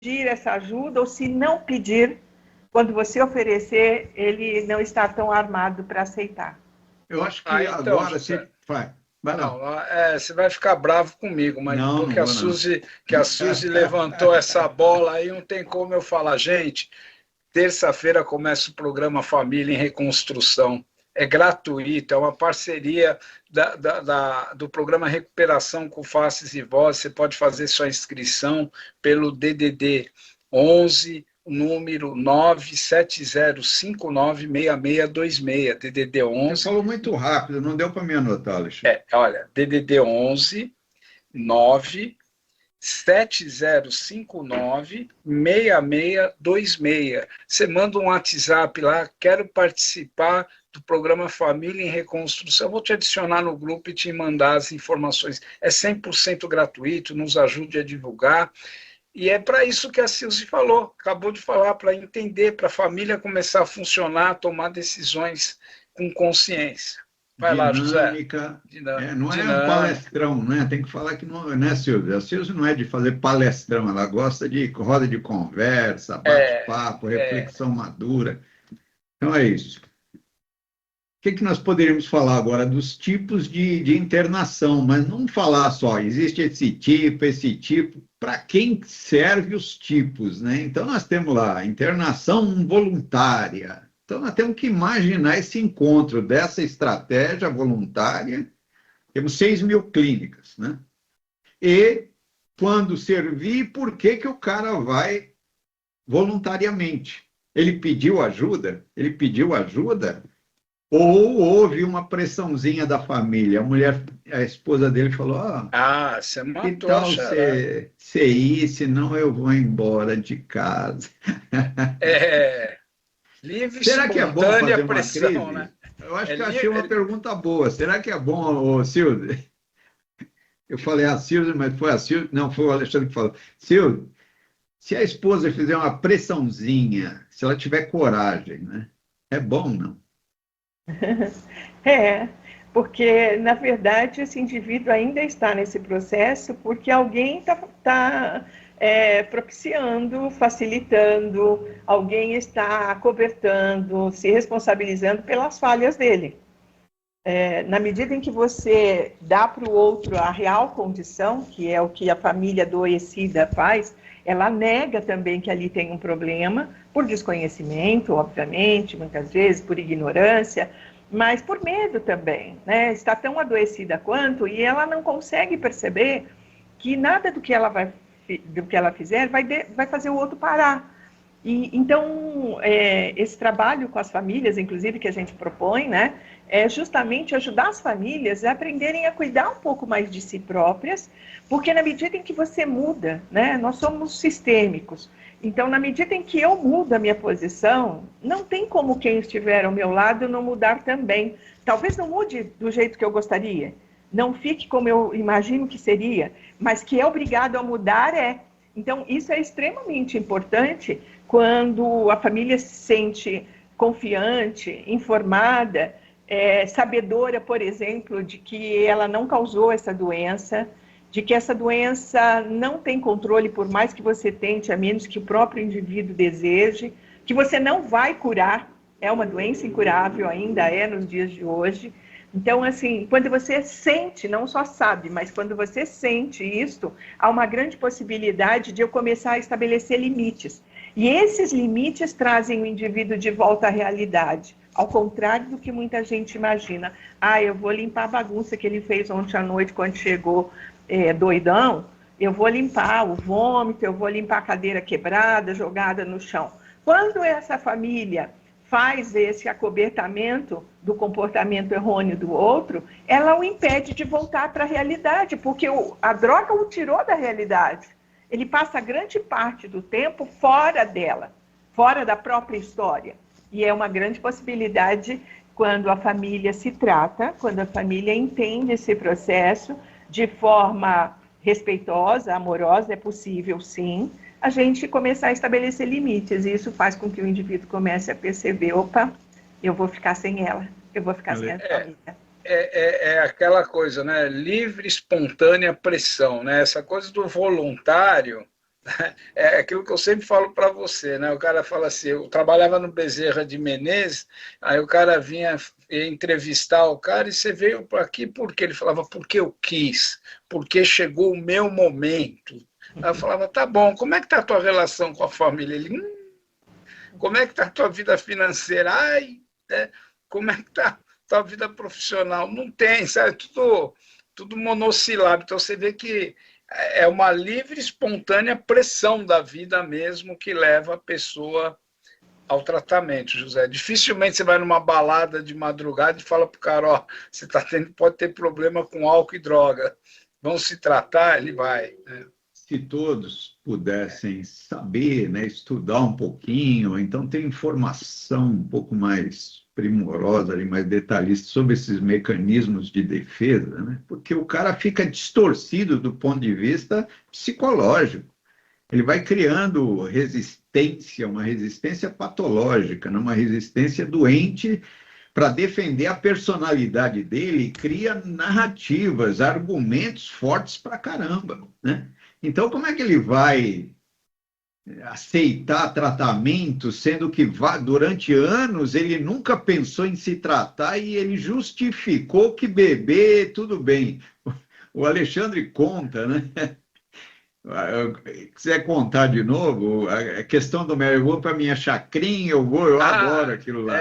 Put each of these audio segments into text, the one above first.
pedir essa ajuda ou se não pedir, quando você oferecer, ele não está tão armado para aceitar. Eu acho que Então, agora José, você vai lá. não, você vai ficar bravo comigo, mas Não, depois não vou não. Que a Suzy levantou essa bola aí, não tem como eu falar, gente, terça-feira começa o programa Família em Reconstrução. É gratuito, é uma parceria do programa Recuperação com Faces e Vozes. Você pode fazer sua inscrição pelo DDD 11, número 970596626, DDD Você 11. falou muito rápido, não deu para me anotar, Alexandre. Olha, DDD 11 9 7059-6626. Você manda um WhatsApp lá, quero participar do programa Família em Reconstrução. Eu vou te adicionar no grupo e te mandar as informações. É 100% gratuito, nos ajude a divulgar. E é para isso que a Silvia falou, acabou de falar, para entender, para a família começar a funcionar, tomar decisões com consciência. Vai lá, José. Dinâmica, Dinâmica. não é um palestrão, né? Tem que falar que não, né, Silvia? A Silvia não é de fazer palestrão, ela gosta de roda de conversa, bate-papo, reflexão madura. Então é isso. O que nós poderíamos falar agora dos tipos de internação, mas não falar só, existe esse tipo, para quem serve os tipos, né? Então nós temos lá internação voluntária. Então nós temos que imaginar esse encontro dessa estratégia voluntária. Temos 6.000 clínicas, né? E quando servir, por que o cara vai voluntariamente? Ele pediu ajuda? Ou houve uma pressãozinha da família. A esposa dele falou: você que matou tal a charada. você ir, senão eu vou embora de casa. Livre, Será que é bom fazer pressão, uma crise? né? Eu acho que eu achei uma pergunta boa. Será que é bom, Silvio? Eu falei a Silvia, mas foi a Silvia? Não, foi o Alexandre que falou. Silvio, se a esposa fizer uma pressãozinha, se ela tiver coragem, né? É bom, não? Porque, na verdade, esse indivíduo ainda está nesse processo porque alguém está propiciando, facilitando, alguém está acobertando, se responsabilizando pelas falhas dele. Na medida em que você dá para o outro a real condição, que é o que a família adoecida faz, ela nega também que ali tem um problema, por desconhecimento, obviamente, muitas vezes por ignorância, mas por medo também, né? Está tão adoecida quanto, e ela não consegue perceber que nada do que ela fizer vai fazer o outro parar. Então, esse trabalho com as famílias, inclusive, que a gente propõe, né, é justamente ajudar as famílias a aprenderem a cuidar um pouco mais de si próprias, porque na medida em que você muda, né, nós somos sistêmicos, então, na medida em que eu mudo a minha posição, não tem como quem estiver ao meu lado não mudar também. Talvez não mude do jeito que eu gostaria, não fique como eu imagino que seria, mas que é obrigado a mudar Então, isso é extremamente importante quando a família se sente confiante, informada, sabedora, por exemplo, de que ela não causou essa doença, de que essa doença não tem controle por mais que você tente, a menos que o próprio indivíduo deseje, que você não vai curar, é uma doença incurável, ainda nos dias de hoje. Então, assim, quando você sente, não só sabe, mas quando você sente isso, há uma grande possibilidade de eu começar a estabelecer limites. E esses limites trazem o indivíduo de volta à realidade, ao contrário do que muita gente imagina. Eu vou limpar a bagunça que ele fez ontem à noite quando chegou doidão, eu vou limpar o vômito, eu vou limpar a cadeira quebrada, jogada no chão. Quando essa família faz esse acobertamento do comportamento errôneo do outro, ela o impede de voltar para a realidade, porque a droga o tirou da realidade. Ele passa grande parte do tempo fora dela, fora da própria história. E é uma grande possibilidade quando a família se trata, quando a família entende esse processo de forma respeitosa, amorosa, é possível sim, a gente começar a estabelecer limites, e isso faz com que o indivíduo comece a perceber, opa, eu vou ficar sem ela, eu vou ficar sem a família. É aquela coisa, né? Livre, espontânea pressão, né? Essa coisa do voluntário, É aquilo que eu sempre falo para você, né? O cara fala assim, eu trabalhava no Bezerra de Menezes, aí o cara vinha entrevistar o cara e você veio para aqui por quê? Ele falava, porque eu quis, porque chegou o meu momento. Aí eu falava, tá bom, como é que tá a tua relação com a família? Ele, como é que tá a tua vida financeira? Ai, como é que tá a tua vida profissional? Não tem, sabe? Tudo monossilábico. Então você vê que é uma livre, espontânea pressão da vida mesmo que leva a pessoa ao tratamento, José. Dificilmente você vai numa balada de madrugada e fala para o cara, ó, você pode ter problema com álcool e droga. Vão se tratar? Ele vai. Né? Se todos pudessem saber, né, estudar um pouquinho, então ter informação um pouco mais primorosa e mais detalhista sobre esses mecanismos de defesa, né? Porque o cara fica distorcido do ponto de vista psicológico. Ele vai criando resistência, uma resistência patológica, uma resistência doente para defender a personalidade dele e cria narrativas, argumentos fortes para caramba, né? Então, como é que ele vai aceitar tratamento, sendo que durante anos ele nunca pensou em se tratar e ele justificou que beber, tudo bem. O Alexandre conta, né? Quiser contar de novo, a questão do meu, eu vou para minha chacrinha, eu adoro aquilo lá.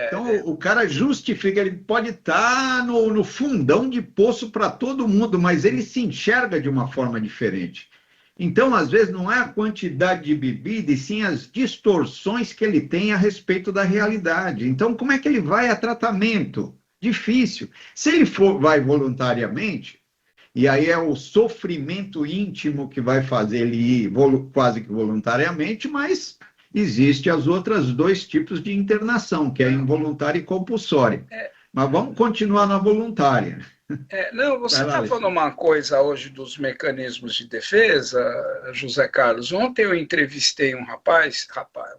Então, o cara justifica, ele pode estar no fundão de poço para todo mundo, mas ele se enxerga de uma forma diferente. Então, às vezes, não é a quantidade de bebida, e sim as distorções que ele tem a respeito da realidade. Então, como é que ele vai a tratamento? Difícil. Se ele vai voluntariamente, e aí é o sofrimento íntimo que vai fazer ele ir quase que voluntariamente, mas existem as outras dois tipos de internação, que é a involuntária e compulsória. Mas vamos continuar na voluntária. Não, você está falando uma coisa hoje dos mecanismos de defesa, José Carlos. Ontem eu entrevistei um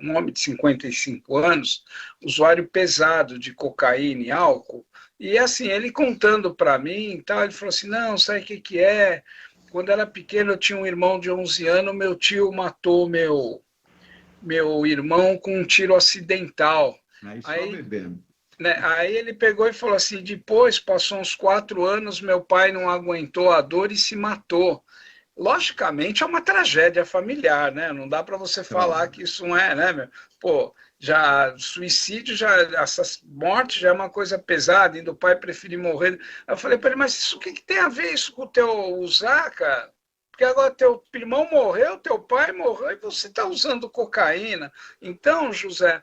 um homem de 55 anos, usuário pesado de cocaína e álcool, e assim, ele contando para mim, ele falou assim, não, sabe o que é? Quando era pequeno eu tinha um irmão de 11 anos, meu tio matou meu irmão com um tiro acidental. Aí bebendo. Né? Aí ele pegou e falou assim, depois, passou uns 4 anos, meu pai não aguentou a dor e se matou. Logicamente é uma tragédia familiar, né? Não dá para você falar que isso não é, né, meu? Pô, suicídio, essa morte já é uma coisa pesada, e o pai preferir morrer. Eu falei para ele, mas isso, o que tem a ver isso com o teu usar, cara? Porque agora teu irmão morreu, teu pai morreu, e você está usando cocaína. Então, José,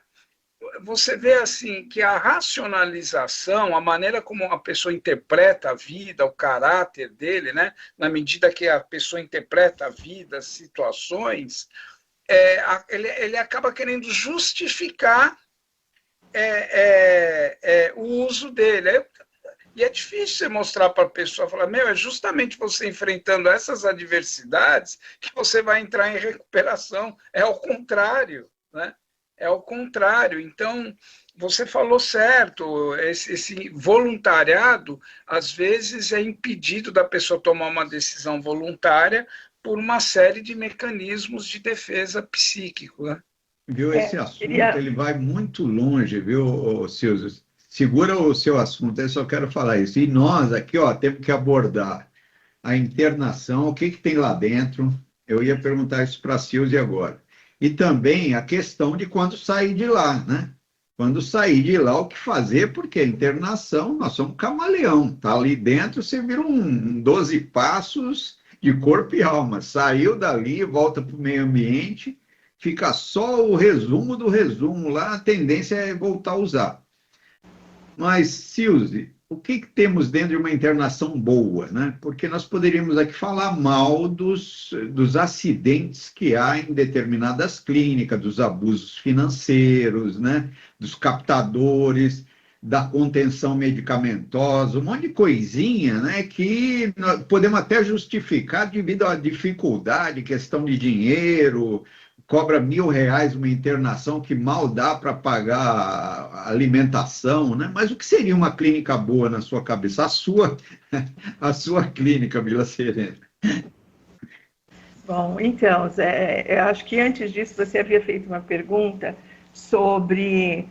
você vê assim que a racionalização, a maneira como a pessoa interpreta a vida, o caráter dele, né? Na medida que a pessoa interpreta a vida, as situações, ele acaba querendo justificar o uso dele. E é difícil você mostrar para a pessoa, falar, é justamente você enfrentando essas adversidades que você vai entrar em recuperação. É ao contrário, né? É ao contrário. Então, você falou certo, esse voluntariado, às vezes, é impedido da pessoa tomar uma decisão voluntária por uma série de mecanismos de defesa psíquico. Né? Viu, esse assunto ele vai muito longe, viu, Silvio? Segura o seu assunto, eu só quero falar isso. E nós aqui, temos que abordar a internação, o que tem lá dentro. Eu ia perguntar isso para a Silvia agora. E também a questão de quando sair de lá, né? Quando sair de lá, o que fazer, porque a internação, nós somos camaleão, tá ali dentro, você vira um 12 passos de corpo e alma. Saiu dali, volta para o meio ambiente, fica só o resumo do resumo lá, a tendência é voltar a usar. Mas, Silzi, o que temos dentro de uma internação boa, né? Porque nós poderíamos aqui falar mal dos acidentes que há em determinadas clínicas, dos abusos financeiros, né? Dos captadores, da contenção medicamentosa, um monte de coisinha, né? Que nós podemos até justificar devido à dificuldade, questão de dinheiro, cobra R$1.000 uma internação que mal dá para pagar a alimentação, né? Mas o que seria uma clínica boa na sua cabeça? A sua clínica, Vila Serena. Bom, então, Zé, eu acho que antes disso você havia feito uma pergunta sobre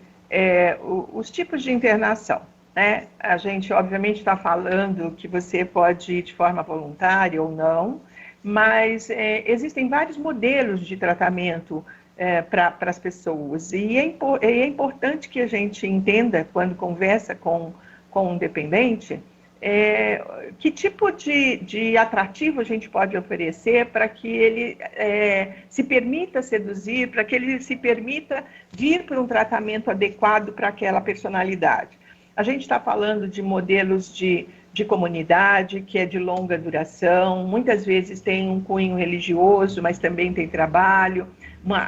os tipos de internação, né? A gente, obviamente, está falando que você pode ir de forma voluntária ou não, mas existem vários modelos de tratamento para as pessoas, e é importante que a gente entenda, quando conversa com um dependente, que tipo de atrativo a gente pode oferecer para que ele se permita seduzir, para que ele se permita vir para um tratamento adequado para aquela personalidade. A gente está falando de modelos de comunidade, que é de longa duração, muitas vezes tem um cunho religioso, mas também tem trabalho,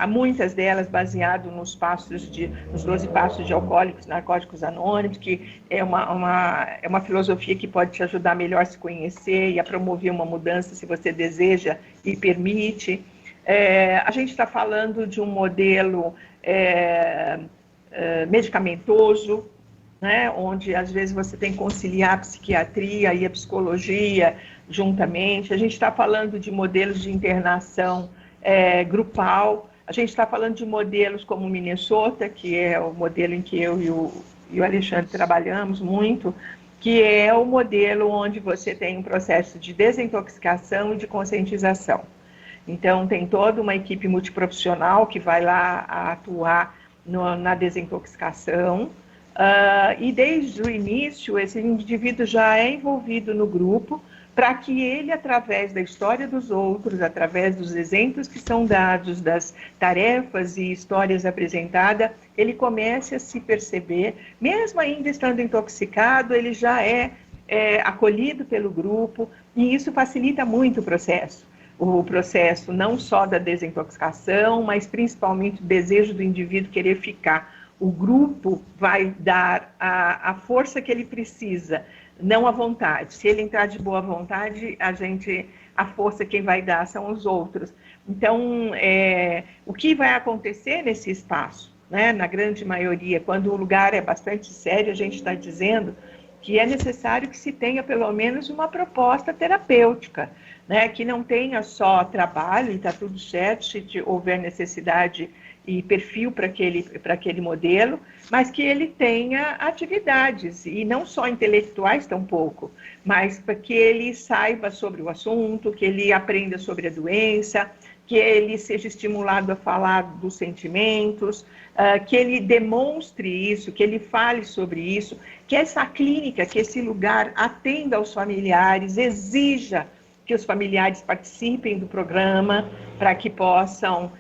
muitas delas baseadas nos 12 passos de Alcoólicos e Narcóticos Anônimos, que é uma filosofia que pode te ajudar a melhor se conhecer e a promover uma mudança se você deseja e permite. A gente está falando de um modelo medicamentoso, né, onde às vezes você tem que conciliar a psiquiatria e a psicologia juntamente. A gente está falando de modelos de internação grupal. A gente está falando de modelos como o Minnesota, que é o modelo em que eu e o Alexandre trabalhamos muito, que é o modelo onde você tem um processo de desintoxicação e de conscientização. Então, tem toda uma equipe multiprofissional que vai lá atuar na desintoxicação, e desde o início, esse indivíduo já é envolvido no grupo, para que ele, através da história dos outros, através dos exemplos que são dados, das tarefas e histórias apresentadas, ele comece a se perceber, mesmo ainda estando intoxicado, ele já é acolhido pelo grupo, e isso facilita muito o processo não só da desintoxicação, mas principalmente o desejo do indivíduo querer ficar. O grupo vai dar a força que ele precisa, não a vontade. Se ele entrar de boa vontade, a força quem vai dar são os outros. Então, o que vai acontecer nesse espaço, né, na grande maioria, quando o lugar é bastante sério, a gente está dizendo que é necessário que se tenha pelo menos uma proposta terapêutica, né, que não tenha só trabalho e está tudo certo, se houver necessidade e perfil para aquele modelo, mas que ele tenha atividades, e não só intelectuais tampouco, mas para que ele saiba sobre o assunto, que ele aprenda sobre a doença, que ele seja estimulado a falar dos sentimentos, que ele demonstre isso, que ele fale sobre isso, que essa clínica, que esse lugar atenda aos familiares, exija que os familiares participem do programa para que possam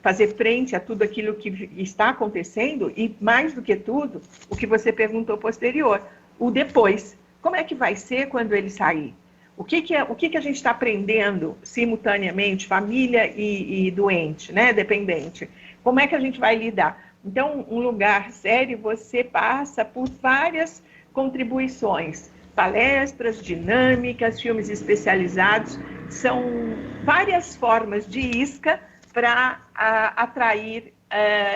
fazer frente a tudo aquilo que está acontecendo e, mais do que tudo, o que você perguntou posterior, o depois. Como é que vai ser quando ele sair? O que a gente está aprendendo simultaneamente, família e doente, né, dependente? Como é que a gente vai lidar? Então, um lugar sério, você passa por várias contribuições, palestras, dinâmicas, filmes especializados, são várias formas de isca para atrair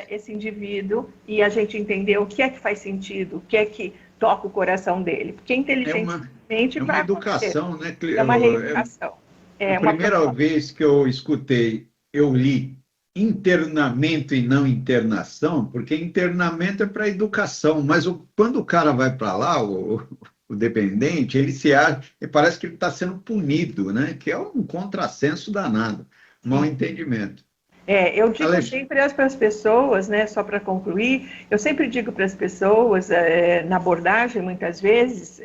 esse indivíduo e a gente entender o que é que faz sentido, o que é que toca o coração dele. Porque inteligentemente... É uma educação, né? É uma reeducação. A primeira vez que eu escutei, eu li internamento e não internação, porque internamento é para educação, mas quando o cara vai para lá, o dependente, ele parece que ele está sendo punido, né? Que é um contrassenso danado, mau entendimento. Eu digo sempre para as pessoas, né, só para concluir, eu sempre digo para as pessoas, na abordagem, muitas vezes,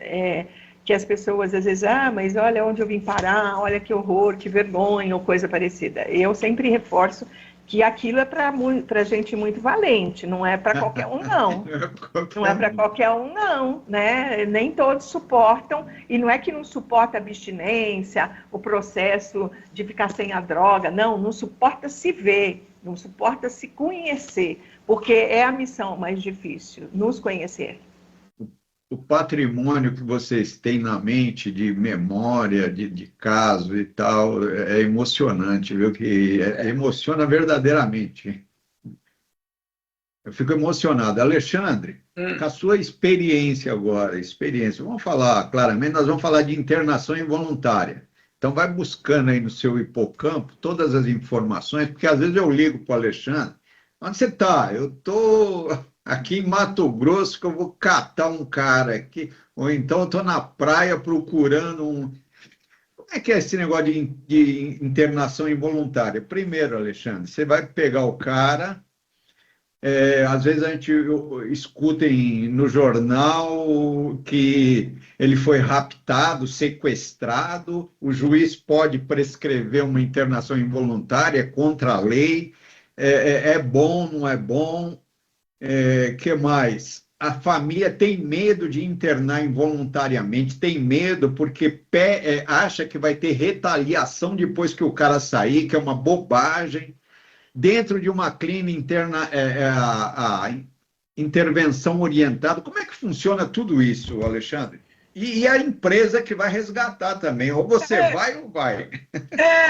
que as pessoas às vezes, mas olha onde eu vim parar, olha que horror, que vergonha, ou coisa parecida. Eu sempre reforço que aquilo é para gente muito valente, não é para qualquer um, não. Não é para qualquer um, não, né? Nem todos suportam, e não é que não suporta a abstinência, o processo de ficar sem a droga, não suporta se ver, não suporta se conhecer, porque é a missão mais difícil, nos conhecer. O patrimônio que vocês têm na mente de memória, de caso e tal, é emocionante, viu? Que emociona verdadeiramente. Eu fico emocionado. Alexandre, com a sua experiência agora, vamos falar claramente, nós vamos falar de internação involuntária. Então, vai buscando aí no seu hipocampo todas as informações, porque às vezes eu ligo para o Alexandre, onde você está? Eu estou aqui em Mato Grosso, que eu vou catar um cara aqui, ou então eu estou na praia procurando um... Como é que é esse negócio de internação involuntária? Primeiro, Alexandre, você vai pegar o cara... às vezes a gente escuta no jornal que ele foi raptado, sequestrado, o juiz pode prescrever uma internação involuntária contra a lei, é bom, não é bom, que mais? A família tem medo de internar involuntariamente, tem medo porque acha que vai ter retaliação depois que o cara sair, que é uma bobagem. Dentro de uma clínica interna, a intervenção orientada, como é que funciona tudo isso, Alexandre? E a empresa que vai resgatar também, ou você vai ou vai.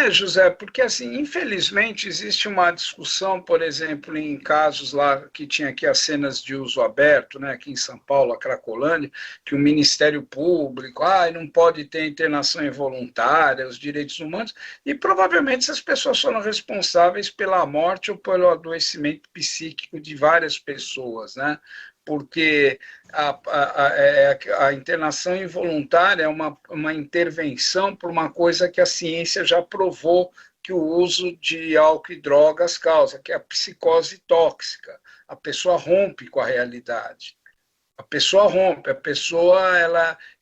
José, porque assim, infelizmente existe uma discussão, por exemplo, em casos lá que tinha aqui as cenas de uso aberto, né, aqui em São Paulo, a Cracolândia, que o Ministério Público, não pode ter internação involuntária, os direitos humanos, e provavelmente essas pessoas foram responsáveis pela morte ou pelo adoecimento psíquico de várias pessoas, né? Porque a internação involuntária é uma intervenção por uma coisa que a ciência já provou que o uso de álcool e drogas causa, que é a psicose tóxica. A pessoa rompe com a realidade. A pessoa rompe,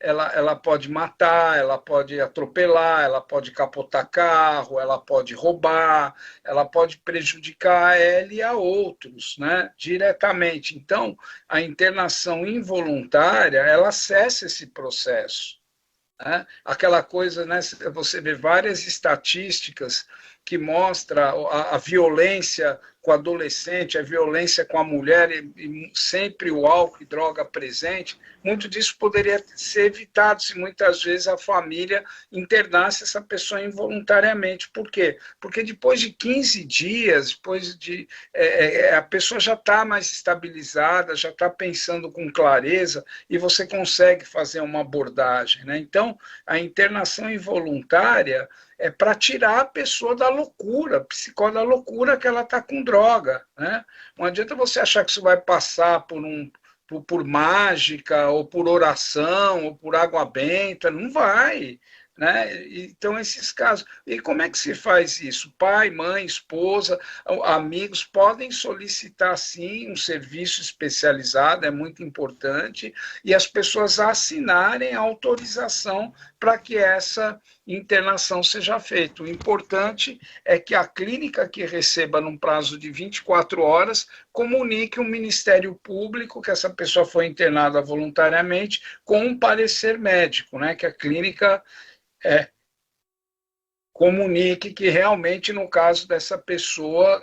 ela pode matar, ela pode atropelar, ela pode capotar carro, ela pode roubar, ela pode prejudicar a ela e a outros, né, diretamente. Então, a internação involuntária, ela cessa esse processo. Né? Aquela coisa, né, você vê várias estatísticas que mostram a violência com o adolescente, a violência com a mulher, e sempre o álcool e droga presente. Muito disso poderia ser evitado se muitas vezes a família internasse essa pessoa involuntariamente. Por quê? Porque depois de 15 dias, a pessoa já está mais estabilizada, já está pensando com clareza, e você consegue fazer uma abordagem. Né? Então, a internação involuntária é para tirar a pessoa da loucura, psicose da loucura que ela está com droga. Né? Não adianta você achar que isso vai passar por mágica, ou por oração, ou por água benta, não vai. Né? Então, esses casos. E como é que se faz isso? Pai, mãe, esposa, amigos podem solicitar, sim, um serviço especializado, é muito importante, e as pessoas assinarem a autorização para que essa internação seja feita. O importante é que a clínica que receba, num prazo de 24 horas, comunique ao Ministério Público que essa pessoa foi internada voluntariamente com um parecer médico, né? Que a clínica comunique que realmente, no caso dessa pessoa,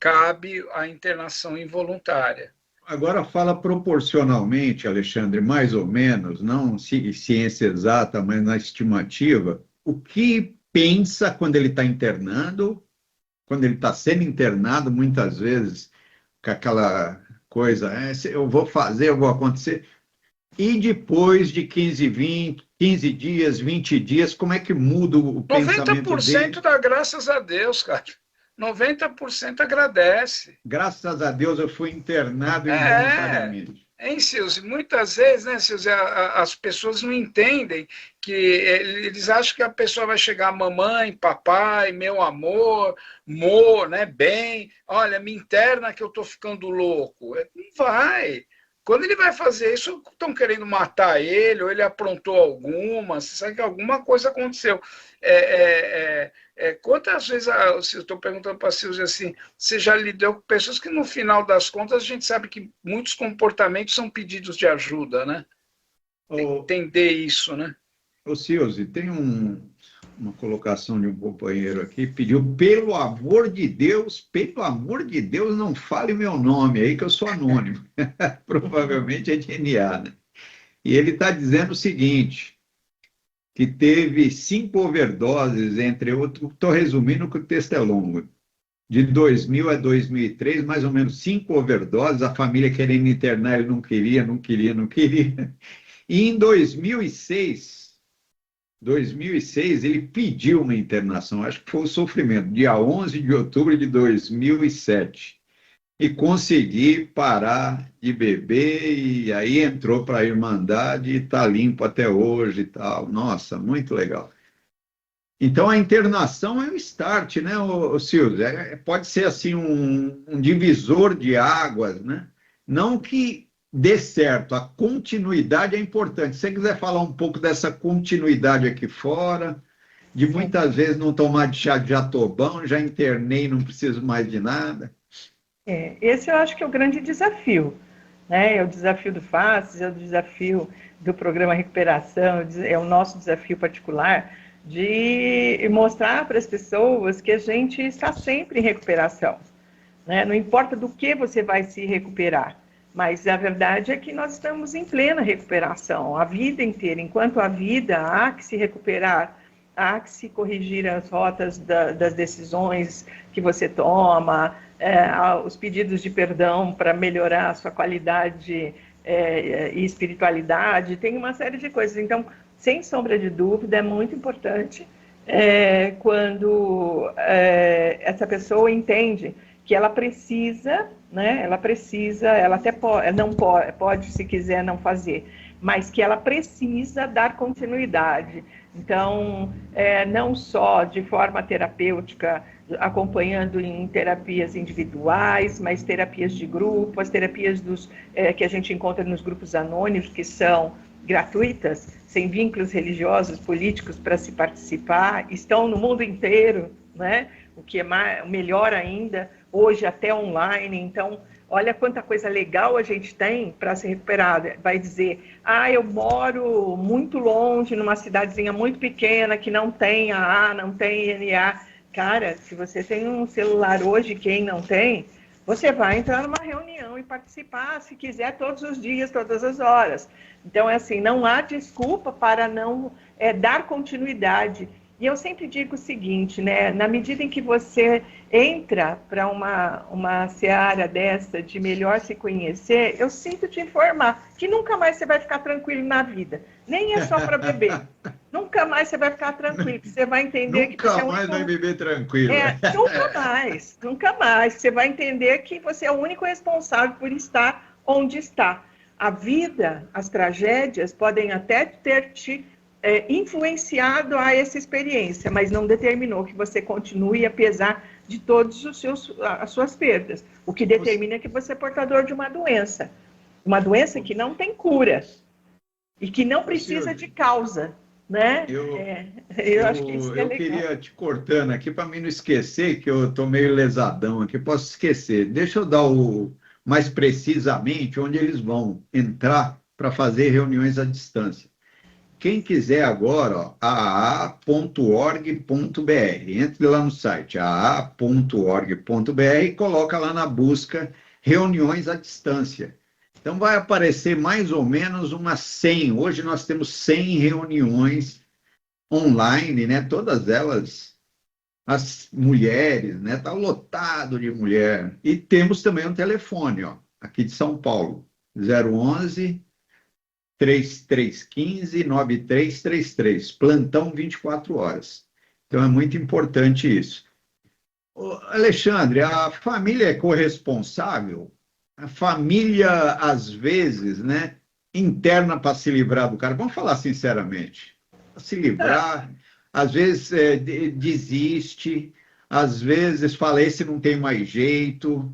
cabe a internação involuntária. Agora fala proporcionalmente, Alexandre, mais ou menos, não ciência exata, mas na estimativa, o que pensa quando ele está internando, quando ele está sendo internado, muitas vezes, com aquela coisa, eu vou fazer, eu vou acontecer, e depois de 15 dias, 20 dias, como é que muda o pensamento dele? 90% dá graças a Deus, cara. 90% agradece. Graças a Deus eu fui internado involuntariamente. Silvio, muitas vezes, né, Silvio, as pessoas não entendem que eles acham que a pessoa vai chegar, mamãe, papai, meu amor, né, bem, olha, me interna que eu estou ficando louco. Não vai. Quando ele vai fazer isso, estão querendo matar ele, ou ele aprontou alguma, você sabe que alguma coisa aconteceu. Quantas vezes, eu estou perguntando para a Silvia assim, você já lidou com pessoas que no final das contas a gente sabe que muitos comportamentos são pedidos de ajuda, né? Tem que entender isso, né? Ô Silvio, tem uma colocação de um companheiro aqui, pediu, pelo amor de Deus, não fale meu nome aí, que eu sou anônimo. Provavelmente é DNA, né? E ele está dizendo o seguinte, que teve 5 overdoses, entre outros, estou resumindo que o texto é longo, de 2000 a 2003, mais ou menos 5 overdoses, a família querendo internar, ele não queria. E em 2006... 2006, ele pediu uma internação, acho que foi o sofrimento, dia 11 de outubro de 2007. E consegui parar de beber, e aí entrou para a Irmandade e está limpo até hoje e tal. Nossa, muito legal. Então, a internação é o start, né, Silvio? Pode ser assim um divisor de águas, né? Não que dê certo, a continuidade é importante. Se você quiser falar um pouco dessa continuidade aqui fora, de muitas vezes não tomar de chá de jatobão, já internei, não preciso mais de nada. Esse eu acho que é o grande desafio, né? É o desafio do FACES, é o desafio do programa Recuperação, é o nosso desafio particular de mostrar para as pessoas que a gente está sempre em recuperação, né? Não importa do que você vai se recuperar, mas a verdade é que nós estamos em plena recuperação, a vida inteira. Enquanto a vida, há que se recuperar, há que se corrigir as rotas das decisões que você toma, os pedidos de perdão para melhorar a sua qualidade e espiritualidade, tem uma série de coisas. Então, sem sombra de dúvida, é muito importante quando essa pessoa entende que ela precisa, né? Ela até pode, se quiser, não fazer, mas que ela precisa dar continuidade. Então, não só de forma terapêutica, acompanhando em terapias individuais, mas terapias de grupo, as terapias que a gente encontra nos grupos anônimos, que são gratuitas, sem vínculos religiosos, políticos para se participar, estão no mundo inteiro, né? O que é melhor ainda, hoje até online. Então, olha quanta coisa legal a gente tem para se recuperar. Vai dizer, eu moro muito longe, numa cidadezinha muito pequena, que não tem AA, não tem INA. Cara, se você tem um celular hoje, quem não tem, você vai entrar numa reunião e participar, se quiser, todos os dias, todas as horas. Então, assim, não há desculpa para não dar continuidade. E eu sempre digo o seguinte, né? Na medida em que você entra para uma seara dessa de melhor se conhecer, eu sinto te informar que nunca mais você vai ficar tranquilo na vida. Nem é só para beber. Nunca mais você vai ficar tranquilo. Você vai entender que você nunca mais vai beber tranquilo. Nunca mais, nunca mais. Você vai entender que você é o único responsável por estar onde está. A vida, as tragédias podem até ter te influenciado a essa experiência, mas não determinou que você continue apesar de todas as suas perdas. O que determina é que você é portador de uma doença que não tem cura e que não precisa de causa, né? Eu acho que isso é legal. Eu queria te cortando aqui para mim não esquecer, que eu estou meio lesadão aqui, posso esquecer. Deixa eu dar mais precisamente onde eles vão entrar para fazer reuniões à distância. Quem quiser agora, aa.org.br, entre lá no site, aa.org.br, e coloca lá na busca reuniões à distância. Então vai aparecer mais ou menos umas 100, hoje nós temos 100 reuniões online, né? Todas elas, as mulheres, né? Está lotado de mulher. E temos também um telefone, aqui de São Paulo, 011 3315-9333, plantão 24 horas. Então, é muito importante isso. Alexandre, a família é corresponsável? A família, às vezes, né, interna para se livrar do cara. Vamos falar sinceramente. Para se livrar, às vezes desiste, às vezes fala, esse não tem mais jeito.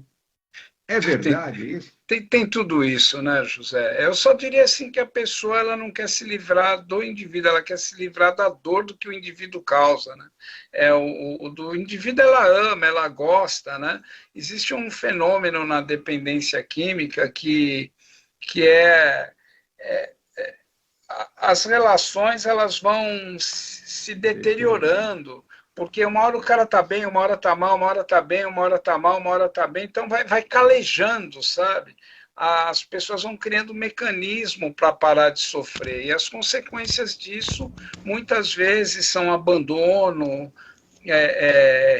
É verdade isso? Tem tudo isso, né, José? Eu só diria assim que a pessoa ela não quer se livrar do indivíduo, ela quer se livrar da dor do que o indivíduo causa, né? Do indivíduo ela ama, ela gosta, né? Existe um fenômeno na dependência química que as relações elas vão se deteriorando. Porque uma hora o cara tá bem, uma hora tá mal, uma hora tá bem, uma hora tá mal, uma hora tá bem, então vai calejando, sabe? As pessoas vão criando um mecanismo para parar de sofrer, e as consequências disso, muitas vezes, são abandono,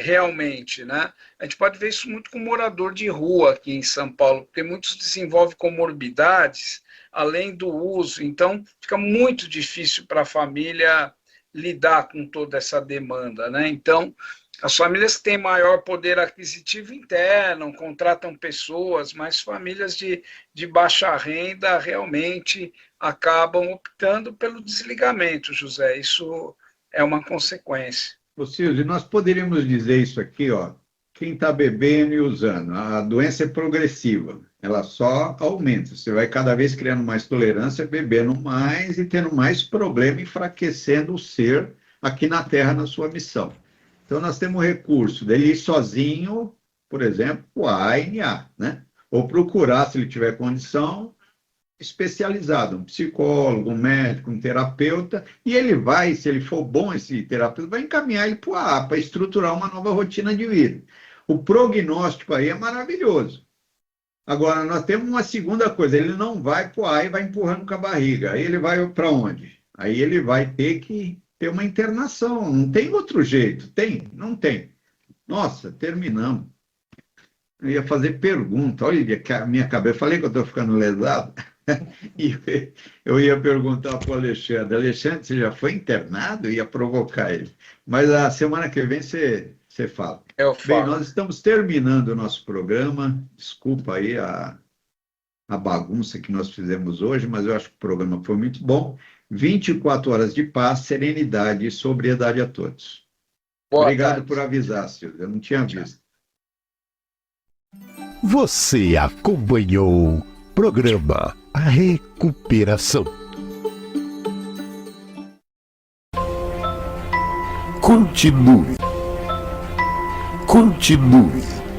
realmente, né? A gente pode ver isso muito com morador de rua aqui em São Paulo, porque muitos desenvolvem comorbidades, além do uso, então fica muito difícil para a família lidar com toda essa demanda, né? Então, as famílias que têm maior poder aquisitivo internam, contratam pessoas, mas famílias de baixa renda realmente acabam optando pelo desligamento, José. Isso é uma consequência. Ô, Silvio, nós poderíamos dizer isso aqui, ó. Quem está bebendo e usando, a doença é progressiva, ela só aumenta. Você vai cada vez criando mais tolerância, bebendo mais e tendo mais problema, enfraquecendo o ser aqui na Terra na sua missão. Então, nós temos o recurso dele ir sozinho, por exemplo, o ANA, né? Ou procurar, se ele tiver condição, especializado, um psicólogo, um médico, um terapeuta, e ele vai, se ele for bom, esse terapeuta, vai encaminhar ele para o AA, para estruturar uma nova rotina de vida. O prognóstico aí é maravilhoso. Agora, nós temos uma segunda coisa, ele não vai para o AA e vai empurrando com a barriga. Aí ele vai para onde? Aí ele vai ter que ter uma internação, não tem outro jeito. Tem? Não tem. Nossa, terminamos. Eu ia fazer pergunta, olha a minha cabeça, falei que eu estou ficando lesado. E eu ia perguntar para o Alexandre, você já foi internado? Ia provocar ele. Mas a semana que vem você fala. Eu falo. Bem, nós estamos terminando o nosso programa. Desculpa aí a bagunça que nós fizemos hoje, mas eu acho que o programa foi muito bom. 24 horas de paz, serenidade e sobriedade a todos. Obrigado por avisar, Silvio. Eu não tinha visto. Você acompanhou o programa A Recuperação. Continue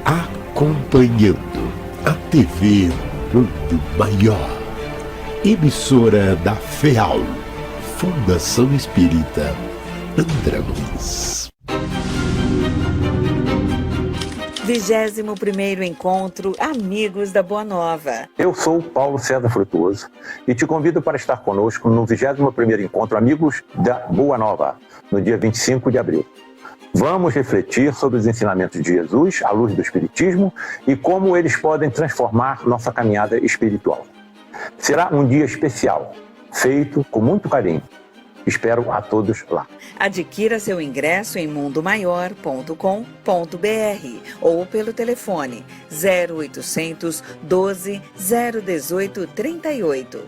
acompanhando a TV Mundo Maior, emissora da FEAL, Fundação Espírita André Luiz. 21º Encontro Amigos da Boa Nova. Eu sou Paulo César Frutuoso e te convido para estar conosco no 21º Encontro Amigos da Boa Nova, no dia 25 de abril. Vamos refletir sobre os ensinamentos de Jesus, à luz do Espiritismo, e como eles podem transformar nossa caminhada espiritual. Será um dia especial, feito com muito carinho. Espero a todos lá. Adquira seu ingresso em mundomaior.com.br ou pelo telefone 0800 12 018 38.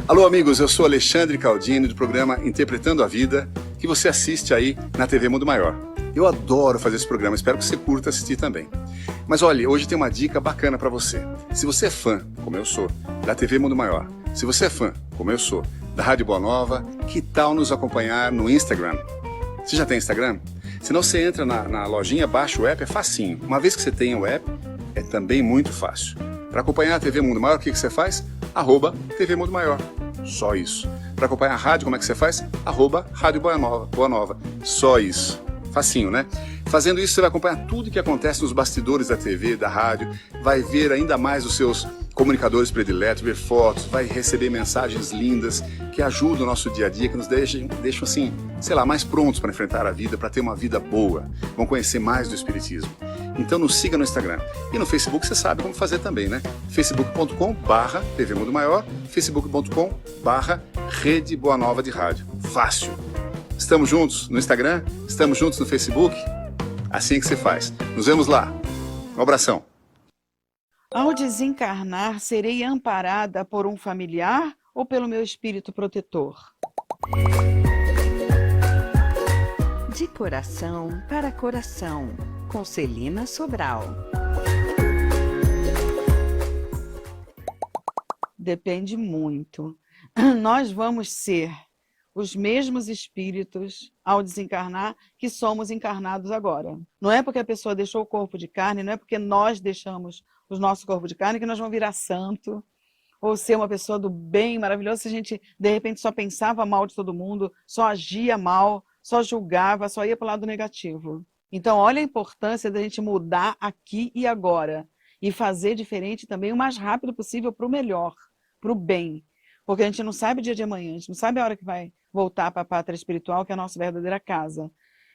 Alô, amigos, eu sou Alexandre Caldini, do programa Interpretando a Vida, que você assiste aí na TV Mundo Maior. Eu adoro fazer esse programa, espero que você curta assistir também. Mas olha, hoje tem uma dica bacana para você. Se você é fã, como eu sou, da TV Mundo Maior, se você é fã, como eu sou, da Rádio Boa Nova, que tal nos acompanhar no Instagram? Você já tem Instagram? Se não, você entra na lojinha, baixa o app, é facinho. Uma vez que você tem o app, é também muito fácil. Para acompanhar a TV Mundo Maior, o que você faz? @TV Mundo Maior. Só isso. Para acompanhar a rádio, como é que você faz? @Rádio Boa Nova. Só isso. Facinho, né? Fazendo isso, você vai acompanhar tudo que acontece nos bastidores da TV, da rádio, vai ver ainda mais os seus comunicadores prediletos, ver fotos, vai receber mensagens lindas que ajudam o nosso dia a dia, que nos deixam assim, sei lá, mais prontos para enfrentar a vida, para ter uma vida boa. Vão conhecer mais do Espiritismo. Então nos siga no Instagram. E no Facebook você sabe como fazer também, né? facebook.com/TV Mundo Maior, facebook.com/Rede Boa Nova de Rádio. Fácil. Estamos juntos no Instagram? Estamos juntos no Facebook? Assim que você faz. Nos vemos lá. Um abração. Ao desencarnar, serei amparada por um familiar ou pelo meu espírito protetor? De coração para coração, com Celina Sobral. Depende muito. Nós vamos ser os mesmos espíritos ao desencarnar que somos encarnados agora. Não é porque a pessoa deixou o corpo de carne, não é porque nós deixamos o nosso corpo de carne que nós vamos virar santo ou ser uma pessoa do bem maravilhosa se a gente, de repente, só pensava mal de todo mundo, só agia mal, só julgava, só ia para o lado negativo. Então, olha a importância da gente mudar aqui e agora e fazer diferente também o mais rápido possível para o melhor, para o bem. Porque a gente não sabe o dia de amanhã, a gente não sabe a hora que vai voltar para a pátria espiritual, que é a nossa verdadeira casa.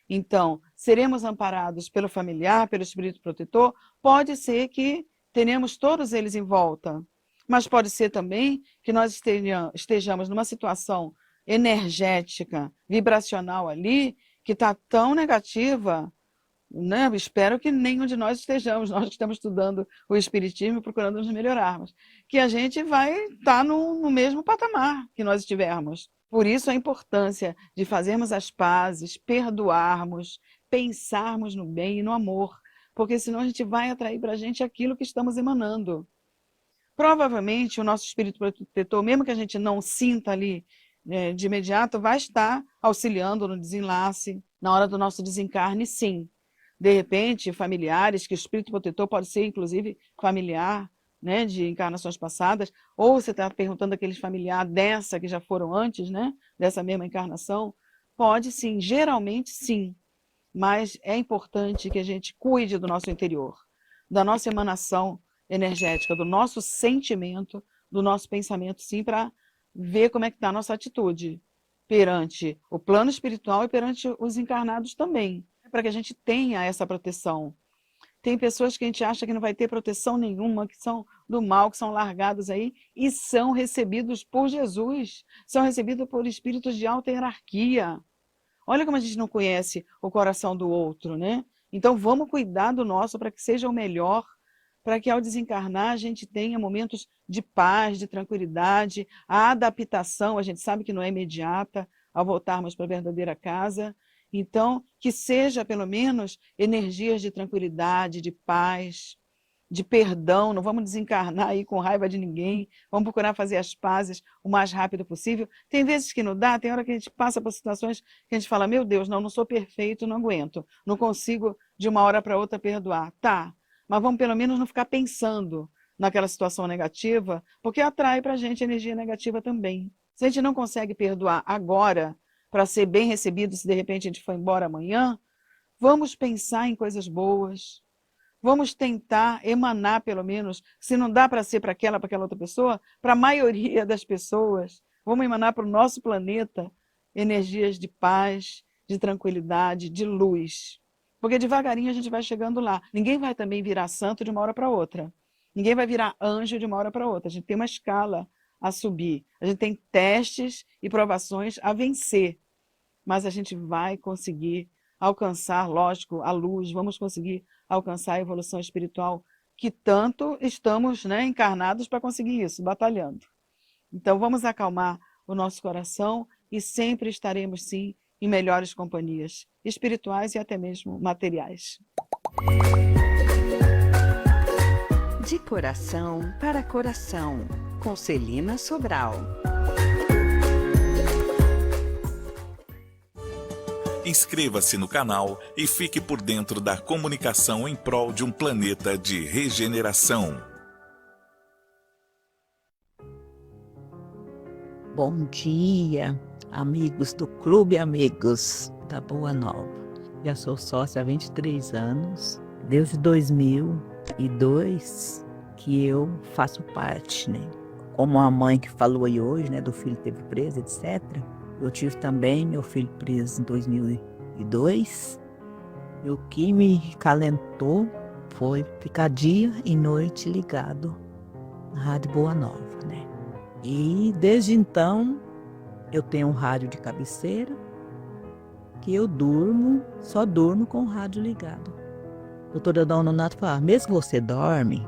Então, seremos amparados pelo familiar, pelo espírito protetor? Pode ser que tenhamos todos eles em volta, mas pode ser também que nós estejamos numa situação energética, vibracional ali, que está tão negativa, né? Espero que nenhum de nós estejamos, nós que estamos estudando o Espiritismo e procurando nos melhorarmos, que a gente vai estar no mesmo patamar que nós estivermos. Por isso a importância de fazermos as pazes, perdoarmos, pensarmos no bem e no amor, porque senão a gente vai atrair para a gente aquilo que estamos emanando. Provavelmente o nosso espírito protetor, mesmo que a gente não sinta ali de imediato, vai estar auxiliando no desenlace, na hora do nosso desencarne, sim. De repente, familiares, que o espírito protetor pode ser, inclusive, familiar, né, de encarnações passadas, ou você está perguntando aqueles familiares dessa que já foram antes, né, dessa mesma encarnação, pode sim, geralmente sim, mas é importante que a gente cuide do nosso interior, da nossa emanação energética, do nosso sentimento, do nosso pensamento, sim, para ver como é que está a nossa atitude perante o plano espiritual e perante os encarnados também, para que a gente tenha essa proteção. Tem pessoas que a gente acha que não vai ter proteção nenhuma, que são do mal, que são largados aí, e são recebidos por Jesus, são recebidos por espíritos de alta hierarquia. Olha como a gente não conhece o coração do outro, né? Então vamos cuidar do nosso para que seja o melhor, para que ao desencarnar a gente tenha momentos de paz, de tranquilidade, a adaptação, a gente sabe que não é imediata ao voltarmos para a verdadeira casa. Então, que seja pelo menos energias de tranquilidade, de paz, de perdão, não vamos desencarnar aí com raiva de ninguém, vamos procurar fazer as pazes o mais rápido possível. Tem vezes que não dá, tem hora que a gente passa por situações que a gente fala, meu Deus, não sou perfeito, não aguento, não consigo de uma hora para outra perdoar. Tá, mas vamos pelo menos não ficar pensando naquela situação negativa, porque atrai para a gente energia negativa também. Se a gente não consegue perdoar agora, para ser bem recebido se de repente a gente for embora amanhã, vamos pensar em coisas boas, vamos tentar emanar pelo menos, se não dá para ser para aquela outra pessoa, para a maioria das pessoas, vamos emanar para o nosso planeta energias de paz, de tranquilidade, de luz. Porque devagarinho a gente vai chegando lá. Ninguém vai também virar santo de uma hora para outra. Ninguém vai virar anjo de uma hora para outra. A gente tem uma escala a subir. A gente tem testes e provações a vencer. Mas a gente vai conseguir alcançar, lógico, a luz, vamos conseguir alcançar a evolução espiritual que tanto estamos, né, encarnados para conseguir isso, batalhando. Então vamos acalmar o nosso coração e sempre estaremos, sim, em melhores companhias, espirituais e até mesmo materiais. De coração para coração, com Celina Sobral. Inscreva-se no canal e fique por dentro da comunicação em prol de um planeta de regeneração. Bom dia, amigos do Clube Amigos da Boa Nova. Já sou sócia há 23 anos, desde 2002 que eu faço parte, né? Como a mãe que falou aí hoje, né, do filho que teve preso, etc., eu tive também meu filho preso em 2002. E o que me calentou foi ficar dia e noite ligado na Rádio Boa Nova, né? E desde então eu tenho um rádio de cabeceira que eu só durmo com o rádio ligado. A doutora Dona Nato fala, mesmo que você dorme,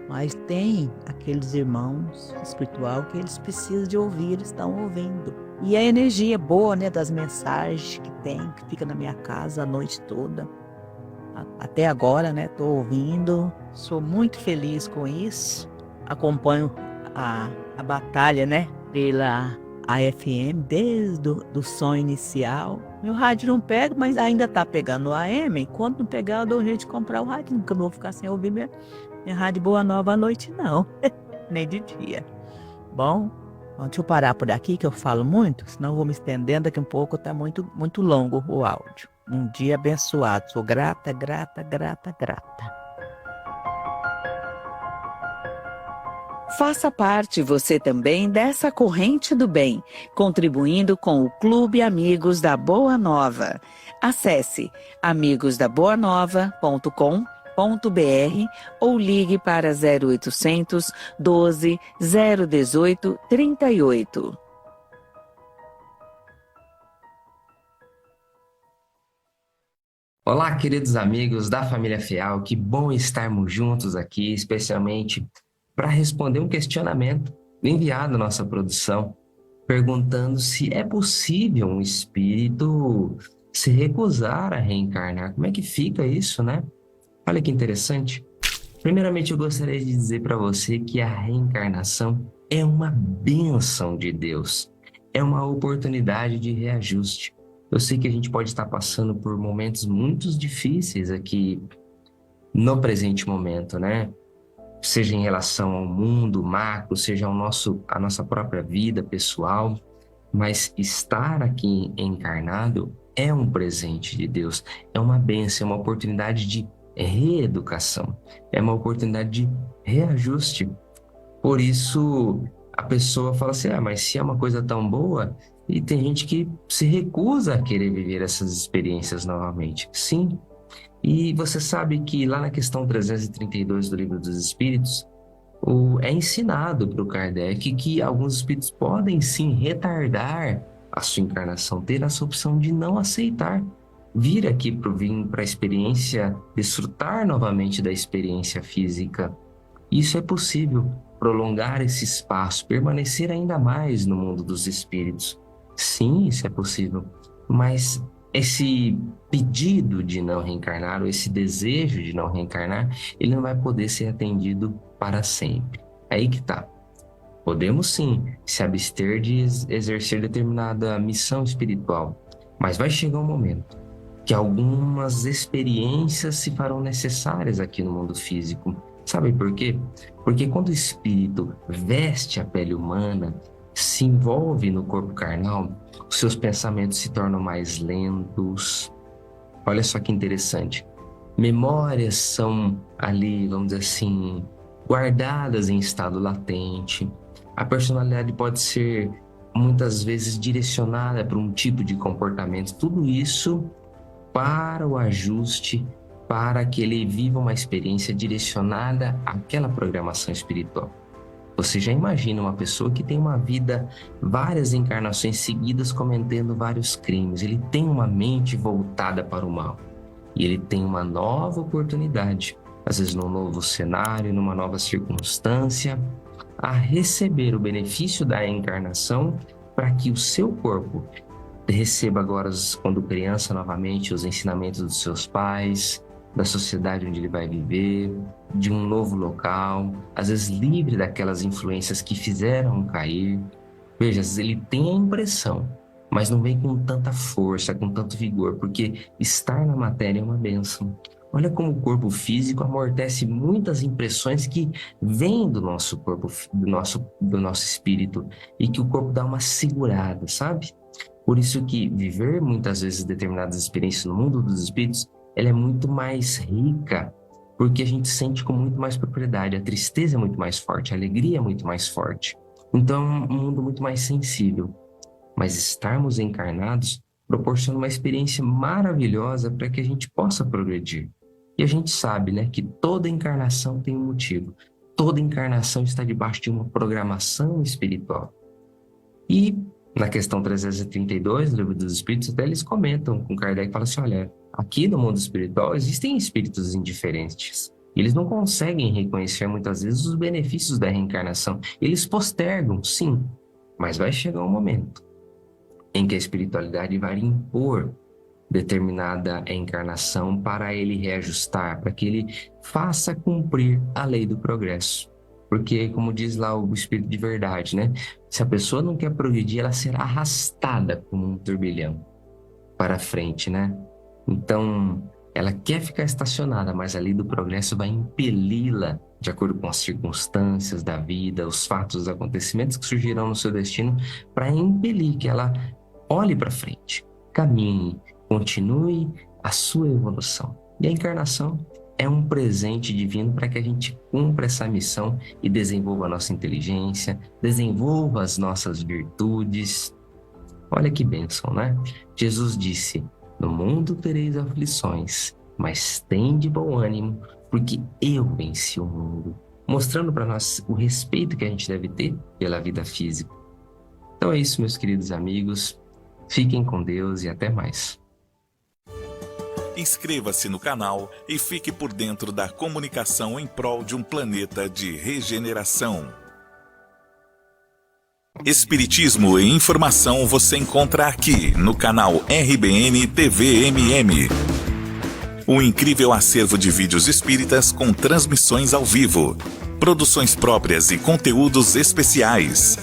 mas tem aqueles irmãos espiritual que eles precisam de ouvir, eles estão ouvindo. E a energia boa, né, das mensagens que fica na minha casa a noite toda. Até agora, né, estou ouvindo, sou muito feliz com isso. Acompanho a batalha, né, pela AFM desde o som inicial. Meu rádio não pega, mas ainda está pegando o AM. Quando não pegar, eu dou um jeito de comprar o rádio. Nunca vou ficar sem ouvir minha Rádio Boa Nova à noite, não. Nem de dia. Bom, deixa eu parar por aqui, que eu falo muito, senão eu vou me estendendo, daqui a um pouco está muito, muito longo o áudio. Um dia abençoado, sou grata, grata, grata, grata. Faça parte você também dessa corrente do bem, contribuindo com o Clube Amigos da Boa Nova. Acesse amigosdaboanova.com.br ou ligue para 0800 12 018 38. Olá, queridos amigos da família Feal, que bom estarmos juntos aqui, especialmente para responder um questionamento enviado à nossa produção, perguntando se é possível um espírito se recusar a reencarnar. Como é que fica isso, né? Olha que interessante. Primeiramente, eu gostaria de dizer para você que a reencarnação é uma bênção de Deus, é uma oportunidade de reajuste. Eu sei que a gente pode estar passando por momentos muito difíceis aqui no presente momento, né? Seja em relação ao mundo macro, seja a nossa própria vida pessoal, mas estar aqui encarnado é um presente de Deus, é uma bênção, é uma oportunidade de reeducação, é uma oportunidade de reajuste. Por isso, a pessoa fala assim, mas se é uma coisa tão boa, e tem gente que se recusa a querer viver essas experiências novamente. Sim, e você sabe que lá na questão 332 do Livro dos Espíritos, é ensinado para o Kardec que alguns espíritos podem sim retardar a sua encarnação, ter essa opção de não aceitar vir aqui para a experiência, desfrutar novamente da experiência física. Isso é possível, prolongar esse espaço, permanecer ainda mais no mundo dos espíritos. Sim, isso é possível, mas esse pedido de não reencarnar, ou esse desejo de não reencarnar, ele não vai poder ser atendido para sempre. Aí que tá. Podemos sim se abster de exercer determinada missão espiritual, mas vai chegar um momento que algumas experiências se farão necessárias aqui no mundo físico. Sabe por quê? Porque quando o espírito veste a pele humana, se envolve no corpo carnal, os seus pensamentos se tornam mais lentos. Olha só que interessante. Memórias são ali, vamos dizer assim, guardadas em estado latente. A personalidade pode ser muitas vezes direcionada para um tipo de comportamento. Tudo isso para o ajuste, para que ele viva uma experiência direcionada àquela programação espiritual. Você já imagina uma pessoa que tem uma vida, várias encarnações seguidas cometendo vários crimes. Ele tem uma mente voltada para o mal. E ele tem uma nova oportunidade, às vezes num novo cenário, numa nova circunstância, a receber o benefício da encarnação para que o seu corpo receba agora, quando criança, novamente, os ensinamentos dos seus pais, da sociedade onde ele vai viver, de um novo local, às vezes livre daquelas influências que fizeram cair. Veja, às vezes ele tem a impressão, mas não vem com tanta força, com tanto vigor, porque estar na matéria é uma bênção. Olha como o corpo físico amortece muitas impressões que vêm do nosso corpo, do nosso espírito, e que o corpo dá uma segurada, sabe? Por isso que viver muitas vezes determinadas experiências no mundo dos espíritos, ela é muito mais rica, porque a gente sente com muito mais propriedade. A tristeza é muito mais forte, a alegria é muito mais forte. Então é um mundo muito mais sensível. Mas estarmos encarnados proporciona uma experiência maravilhosa para que a gente possa progredir. E a gente sabe, né, que toda encarnação tem um motivo. Toda encarnação está debaixo de uma programação espiritual. E na questão 332 do Livro dos Espíritos, até eles comentam com Kardec e falam assim, olha, aqui no mundo espiritual existem espíritos indiferentes. Eles não conseguem reconhecer muitas vezes os benefícios da reencarnação. Eles postergam, sim, mas vai chegar um momento em que a espiritualidade vai impor determinada encarnação para ele reajustar, para que ele faça cumprir a lei do progresso. Porque, como diz lá o Espírito de Verdade, né? Se a pessoa não quer progredir, ela será arrastada como um turbilhão para frente, né? Então, ela quer ficar estacionada, mas a lei do progresso vai impeli-la, de acordo com as circunstâncias da vida, os fatos, os acontecimentos que surgirão no seu destino, para impelir que ela olhe para frente, caminhe, continue a sua evolução. E a encarnação é um presente divino para que a gente cumpra essa missão e desenvolva a nossa inteligência, desenvolva as nossas virtudes. Olha que bênção, né? Jesus disse, no mundo tereis aflições, mas tende bom ânimo, porque eu venci o mundo. Mostrando para nós o respeito que a gente deve ter pela vida física. Então é isso, meus queridos amigos. Fiquem com Deus e até mais. Inscreva-se no canal e fique por dentro da comunicação em prol de um planeta de regeneração. Espiritismo e informação você encontra aqui no canal RBN TV MM. Um incrível acervo de vídeos espíritas com transmissões ao vivo, produções próprias e conteúdos especiais.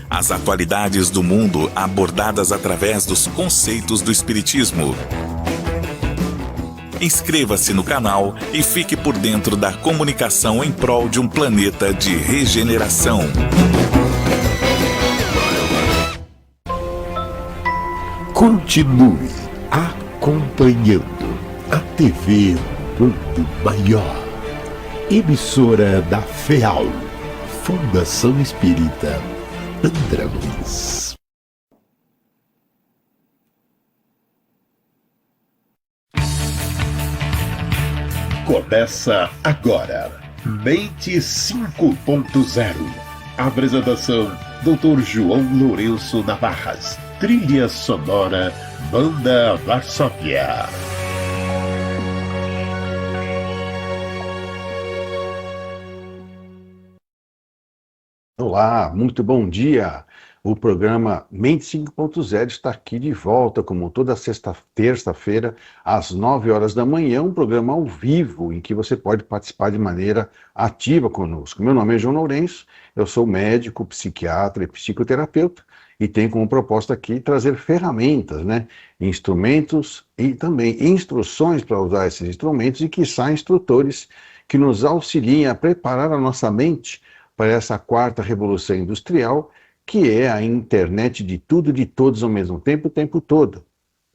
As atualidades do mundo abordadas através dos conceitos do Espiritismo. Inscreva-se no canal e fique por dentro da comunicação em prol de um planeta de regeneração. Continue acompanhando a TV Mundo Maior, emissora da FEAL, Fundação Espírita André Luiz. Começa agora, Mente 5.0. Apresentação, Dr. João Lourenço Navarras. Trilha sonora, Banda Varsóvia. Olá, muito bom dia. O programa Mente 5.0 está aqui de volta, como toda terça-feira, às 9 horas da manhã, um programa ao vivo, em que você pode participar de maneira ativa conosco. Meu nome é João Lourenço, eu sou médico, psiquiatra e psicoterapeuta, e tenho como proposta aqui trazer ferramentas, instrumentos e também instruções para usar esses instrumentos e, quiçá, instrutores que nos auxiliem a preparar a nossa mente para essa quarta revolução industrial, que é a internet de tudo e de todos ao mesmo tempo, o tempo todo.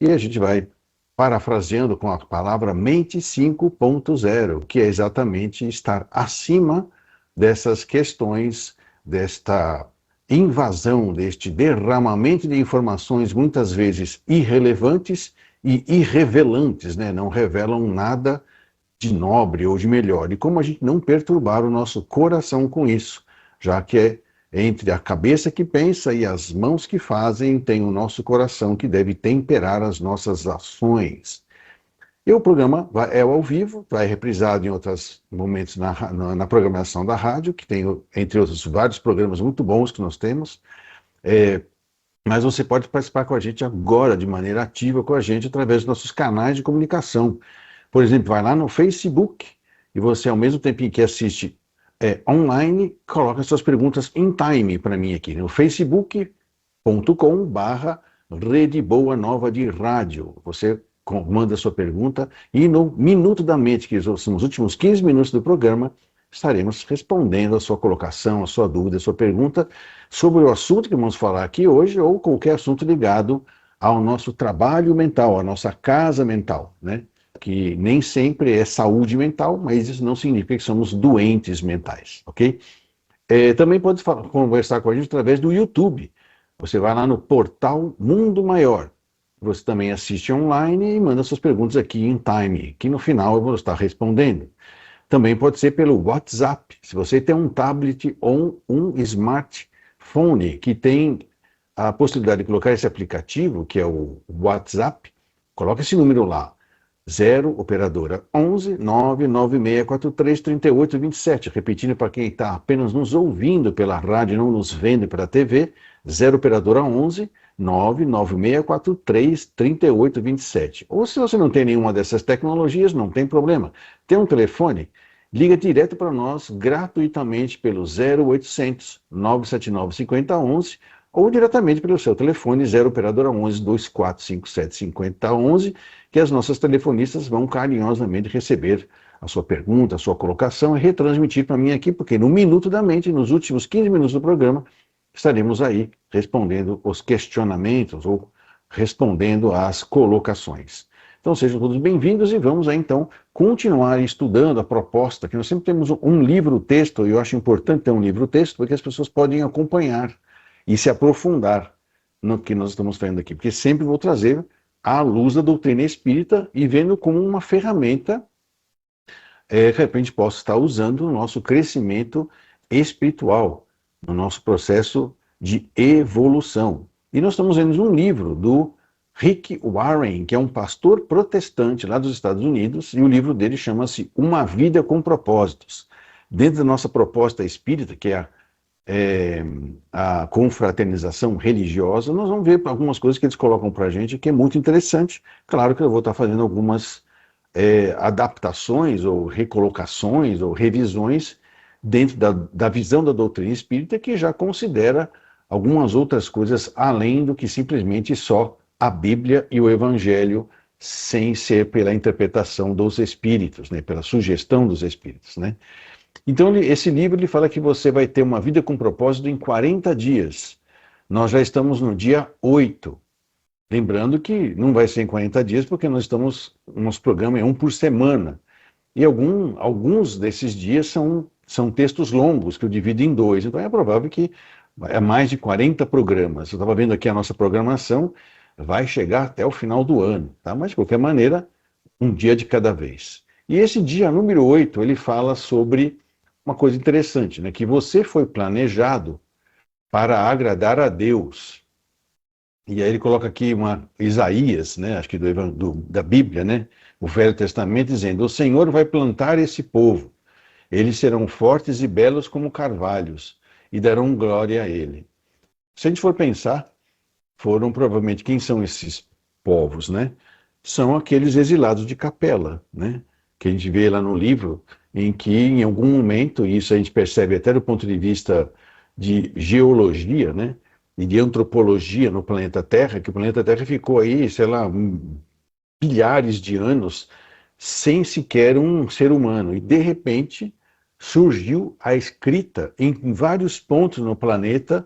E a gente vai parafraseando com a palavra Mente 5.0, que é exatamente estar acima dessas questões, desta invasão, deste derramamento de informações muitas vezes irrelevantes e irrevelantes, não revelam nada de nobre ou de melhor. E como a gente não perturbar o nosso coração com isso, já que é entre a cabeça que pensa e as mãos que fazem, tem o nosso coração que deve temperar as nossas ações. E o programa é ao vivo, vai reprisado em outros momentos na programação da rádio, que tem, entre outros, vários programas muito bons que nós temos. Mas você pode participar com a gente agora, de maneira ativa com a gente, através dos nossos canais de comunicação. Por exemplo, vai lá no Facebook e você, ao mesmo tempo em que assiste online, coloca suas perguntas em time para mim aqui, no facebook.com/Rede Boa Nova de Rádio. Você manda sua pergunta e no Minuto da Mente, que são os últimos 15 minutos do programa, estaremos respondendo a sua colocação, a sua dúvida, a sua pergunta sobre o assunto que vamos falar aqui hoje ou qualquer assunto ligado ao nosso trabalho mental, à nossa casa mental, que nem sempre é saúde mental, mas isso não significa que somos doentes mentais, ok? Também pode conversar com a gente através do YouTube. Você vai lá no portal Mundo Maior. Você também assiste online e manda suas perguntas aqui em time, que no final eu vou estar respondendo. Também pode ser pelo WhatsApp. Se você tem um tablet ou um smartphone que tem a possibilidade de colocar esse aplicativo, que é o WhatsApp, coloca esse número lá. 0, operadora 11 99643 3827. Repetindo para quem está apenas nos ouvindo pela rádio, não nos vendo pela TV, 0, operadora 11 99643 3827. Ou se você não tem nenhuma dessas tecnologias, não tem problema. Tem um telefone? Liga direto para nós gratuitamente pelo 0800 979 5011 ou diretamente pelo seu telefone 0 operadora 11 2457 5011, que as nossas telefonistas vão carinhosamente receber a sua pergunta, a sua colocação e retransmitir para mim aqui, porque no Minuto da Mente, nos últimos 15 minutos do programa, estaremos aí respondendo os questionamentos ou respondendo às colocações. Então sejam todos bem-vindos e vamos aí então continuar estudando a proposta, que nós sempre temos um livro-texto, e eu acho importante ter um livro-texto, porque as pessoas podem acompanhar e se aprofundar no que nós estamos fazendo aqui, porque sempre vou trazer à luz da doutrina espírita e vendo como uma ferramenta que de repente possa estar usando no nosso crescimento espiritual, no nosso processo de evolução. E nós estamos vendo um livro do Rick Warren, que é um pastor protestante lá dos Estados Unidos, e o livro dele chama-se Uma Vida com Propósitos. Dentro da nossa proposta espírita, que é a confraternização religiosa, nós vamos ver algumas coisas que eles colocam para a gente que é muito interessante. Claro que eu vou estar fazendo algumas adaptações ou recolocações ou revisões dentro da visão da doutrina espírita, que já considera algumas outras coisas além do que simplesmente só a Bíblia e o Evangelho, sem ser pela interpretação dos espíritos, né, pela sugestão dos espíritos, né? Então, esse livro ele fala que você vai ter uma vida com propósito em 40 dias. Nós já estamos no dia 8. Lembrando que não vai ser em 40 dias, porque nosso programa é um por semana. E alguns desses dias são textos longos, que eu divido em 2. Então é provável que é mais de 40 programas. Eu estava vendo aqui a nossa programação, vai chegar até o final do ano, tá? Mas de qualquer maneira, um dia de cada vez. E esse dia número 8, ele fala sobre uma coisa interessante, né? Que você foi planejado para agradar a Deus. E aí ele coloca aqui Isaías, né? Acho que da Bíblia, né? O Velho Testamento, dizendo: o Senhor vai plantar esse povo, eles serão fortes e belos como carvalhos, e darão glória a ele. Se a gente for pensar, foram provavelmente, quem são esses povos, né? São aqueles exilados de Capela, né? Que a gente vê lá no livro, em que em algum momento, e isso a gente percebe até do ponto de vista de geologia, né? E de antropologia no planeta Terra, que o planeta Terra ficou aí, sei lá, bilhares de anos sem sequer um ser humano. E de repente surgiu a escrita em vários pontos no planeta,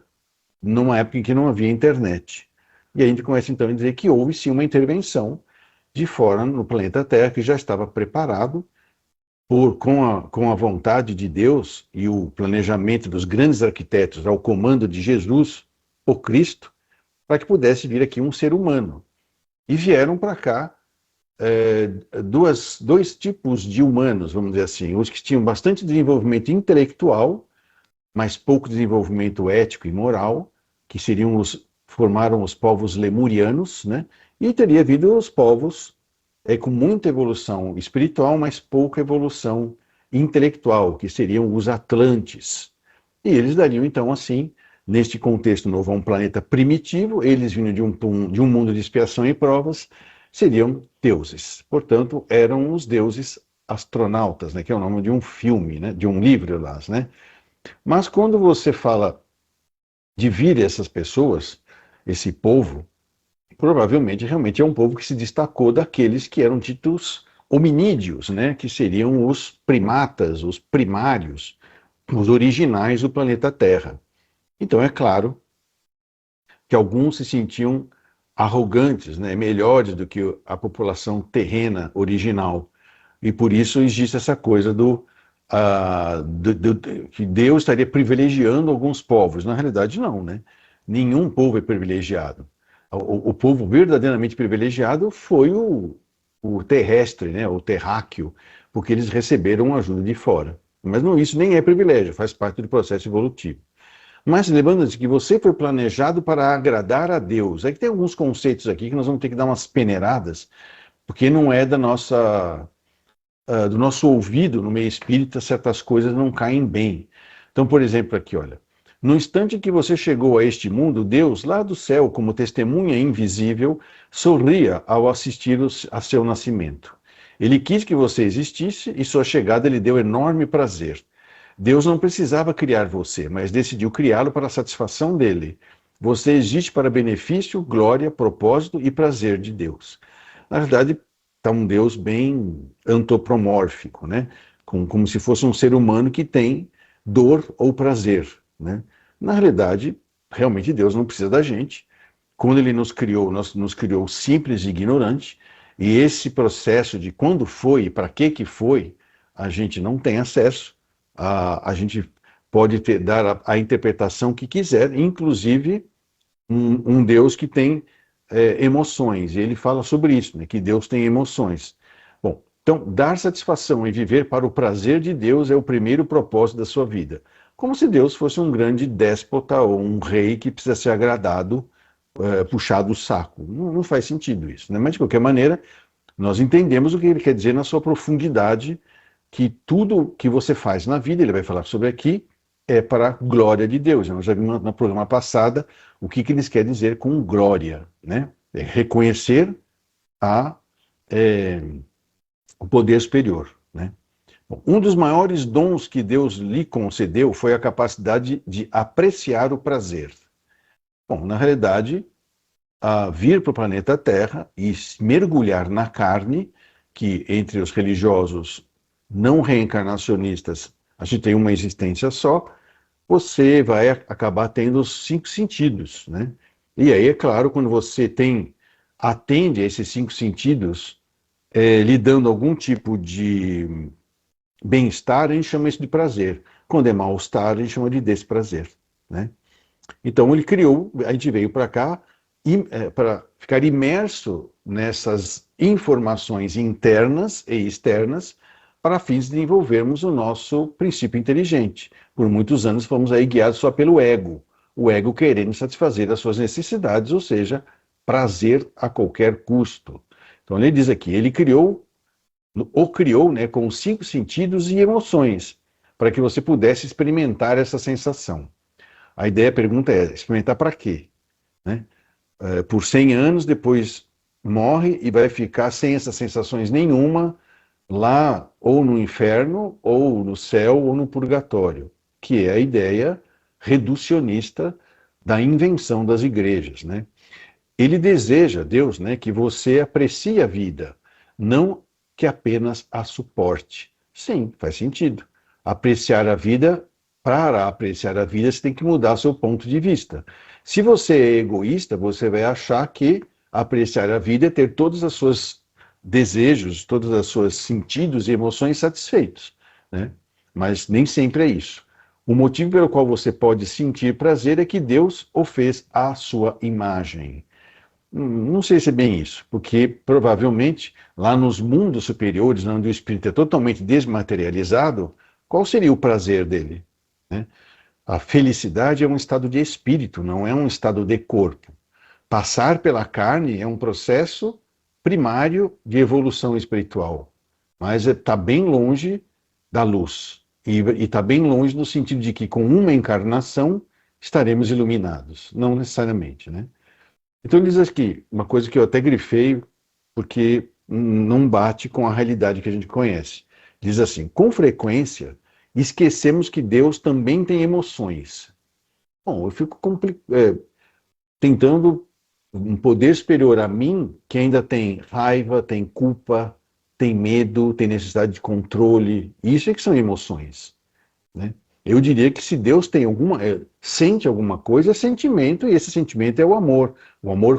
numa época em que não havia internet. E a gente começa então a dizer que houve sim uma intervenção de fora no planeta Terra, que já estava preparado com a vontade de Deus e o planejamento dos grandes arquitetos ao comando de Jesus, o Cristo, para que pudesse vir aqui um ser humano. E vieram para cá dois tipos de humanos, vamos dizer assim, os que tinham bastante desenvolvimento intelectual, mas pouco desenvolvimento ético e moral, que formaram os povos lemurianos, né? E teria havido os povos com muita evolução espiritual, mas pouca evolução intelectual, que seriam os Atlantes. E eles dariam, então, assim, neste contexto novo, a um planeta primitivo, eles vindo de um mundo de expiação e provas, seriam deuses. Portanto, eram os deuses astronautas, né, que é o nome de um filme, né, de um livro, aliás, né? Mas quando você fala de vir essas pessoas, esse povo, provavelmente realmente é um povo que se destacou daqueles que eram ditos hominídeos, né, que seriam os primatas, os primários, os originais do planeta Terra. Então é claro que alguns se sentiam arrogantes, né, melhores do que a população terrena original. E por isso existe essa coisa que Deus estaria privilegiando alguns povos. Na realidade não, né? Nenhum povo é privilegiado. O povo verdadeiramente privilegiado foi o terrestre, né, o terráqueo, porque eles receberam ajuda de fora. Mas não, isso nem é privilégio, faz parte do processo evolutivo. Mas lembrando-se que você foi planejado para agradar a Deus. É que tem alguns conceitos aqui que nós vamos ter que dar umas peneiradas, porque não é do nosso ouvido no meio espírita, certas coisas não caem bem. Então, por exemplo, aqui, olha. No instante que você chegou a este mundo, Deus, lá do céu, como testemunha invisível, sorria ao assistir a seu nascimento. Ele quis que você existisse e sua chegada lhe deu enorme prazer. Deus não precisava criar você, mas decidiu criá-lo para a satisfação dele. Você existe para benefício, glória, propósito e prazer de Deus. Na verdade, está um Deus bem antropomórfico, né? Como se fosse um ser humano que tem dor ou prazer, né? Na realidade, realmente Deus não precisa da gente. Quando ele nos criou simples e ignorante, e esse processo de quando foi e para que foi, a gente não tem acesso. A gente pode dar a interpretação que quiser, inclusive um Deus que tem emoções, e ele fala sobre isso, né, que Deus tem emoções. Bom, então, dar satisfação e viver para o prazer de Deus é o primeiro propósito da sua vida. Como se Deus fosse um grande déspota ou um rei que precisa ser agradado puxado o saco. Não faz sentido isso, né? Mas, de qualquer maneira, nós entendemos o que ele quer dizer na sua profundidade, que tudo que você faz na vida, ele vai falar sobre aqui, é para a glória de Deus. Nós já vimos no programa passado o que eles querem dizer com glória, né? É reconhecer o poder superior, né? Bom, um dos maiores dons que Deus lhe concedeu foi a capacidade de apreciar o prazer. Bom, na realidade, vir para o planeta Terra e mergulhar na carne, que entre os religiosos não reencarnacionistas a gente tem uma existência só, você vai acabar tendo os 5 sentidos, né? E aí, é claro, quando você atende a esses 5 sentidos, lhe dando algum tipo de bem-estar, a gente chama isso de prazer. Quando é mal-estar, a gente chama de desprazer, né? Então ele criou, a gente veio para cá para ficar imerso nessas informações internas e externas para fins de desenvolvermos o nosso princípio inteligente. Por muitos anos fomos aí guiados só pelo ego, o ego querendo satisfazer as suas necessidades, ou seja, prazer a qualquer custo. Então ele diz aqui, ele criou, né, com 5 sentidos e emoções, para que você pudesse experimentar essa sensação. A pergunta é, experimentar para quê? Né? Por 100 anos, depois morre e vai ficar sem essas sensações nenhuma, lá ou no inferno, ou no céu, ou no purgatório, que é a ideia reducionista da invenção das igrejas, né? Ele deseja, Deus, né, que você aprecie a vida, não que apenas a suporte. Sim, faz sentido. Apreciar a vida, para apreciar a vida, você tem que mudar seu ponto de vista. Se você é egoísta, você vai achar que apreciar a vida é ter todos os seus desejos, todos os seus sentidos e emoções satisfeitos, né? Mas nem sempre é isso. O motivo pelo qual você pode sentir prazer é que Deus o fez à sua imagem. Não sei se é bem isso, porque provavelmente lá nos mundos superiores, onde o espírito é totalmente desmaterializado, qual seria o prazer dele, né? A felicidade é um estado de espírito, não é um estado de corpo. Passar pela carne é um processo primário de evolução espiritual, mas está bem longe da luz, e está bem longe no sentido de que com uma encarnação estaremos iluminados, não necessariamente, né? Então ele diz aqui, uma coisa que eu até grifei, porque não bate com a realidade que a gente conhece. Diz assim, com frequência, esquecemos que Deus também tem emoções. Bom, eu fico tentando um poder superior a mim, que ainda tem raiva, tem culpa, tem medo, tem necessidade de controle. Isso é que são emoções, né? Eu diria que se Deus tem sente alguma coisa, é sentimento, e esse sentimento é o amor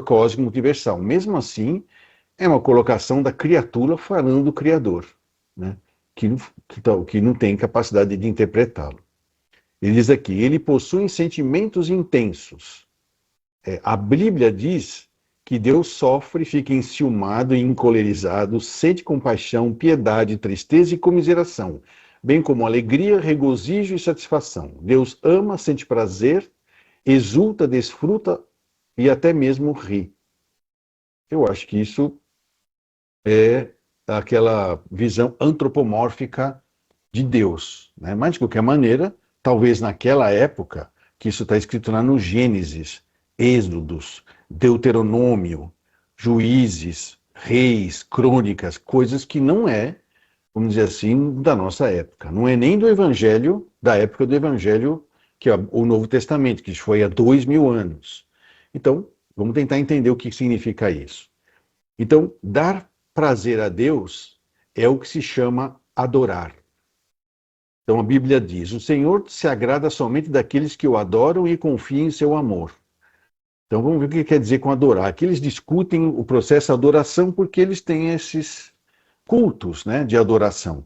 cósmico universal. Mesmo assim, é uma colocação da criatura falando do Criador, né? Que não tem capacidade de interpretá-lo. Ele diz aqui, ele possui sentimentos intensos. A Bíblia diz que Deus sofre, fica enciumado e encolerizado, sente compaixão, piedade, tristeza e comiseração, bem como alegria, regozijo e satisfação. Deus ama, sente prazer, exulta, desfruta e até mesmo ri. Eu acho que isso é aquela visão antropomórfica de Deus, né? Mas, de qualquer maneira, talvez naquela época, que isso está escrito lá no Gênesis, Êxodos, Deuteronômio, Juízes, Reis, Crônicas, coisas que não vamos dizer assim, da nossa época. Não é nem do Evangelho, da época do Evangelho, que é o Novo Testamento, que foi há 2000 anos. Então, vamos tentar entender o que significa isso. Então, dar prazer a Deus é o que se chama adorar. Então, a Bíblia diz, o Senhor se agrada somente daqueles que o adoram e confiam em seu amor. Então, vamos ver o que quer dizer com adorar. Aqui eles discutem o processo de adoração porque eles têm esses cultos, né, de adoração.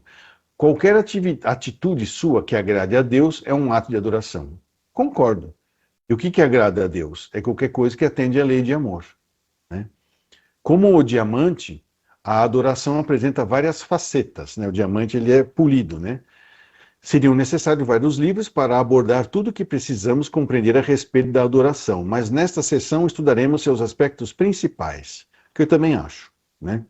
Qualquer atitude sua que agrade a Deus é um ato de adoração. Concordo. E o que agrada a Deus? É qualquer coisa que atende à lei de amor, né? Como o diamante, a adoração apresenta várias facetas, né? O diamante ele é polido, né? Seriam necessários vários livros para abordar tudo o que precisamos compreender a respeito da adoração, mas nesta sessão estudaremos seus aspectos principais, que eu também acho, né?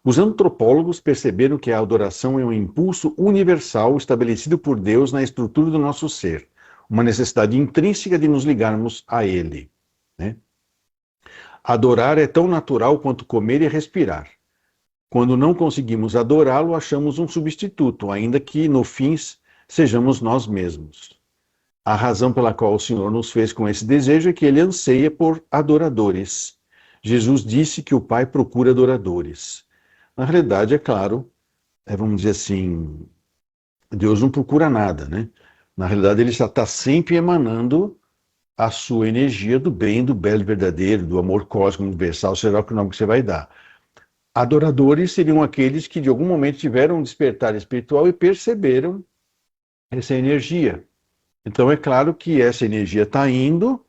Os antropólogos perceberam que a adoração é um impulso universal estabelecido por Deus na estrutura do nosso ser, uma necessidade intrínseca de nos ligarmos a Ele, né? Adorar é tão natural quanto comer e respirar. Quando não conseguimos adorá-lo, achamos um substituto, ainda que, no fim, sejamos nós mesmos. A razão pela qual o Senhor nos fez com esse desejo é que Ele anseia por adoradores. Jesus disse que o Pai procura adoradores. Na realidade, é claro, vamos dizer assim, Deus não procura nada, né? Na realidade, Ele já está sempre emanando a sua energia do bem, do belo e verdadeiro, do amor cósmico universal, será o nome que você vai dar. Adoradores seriam aqueles que de algum momento tiveram um despertar espiritual e perceberam essa energia. Então é claro que essa energia está indo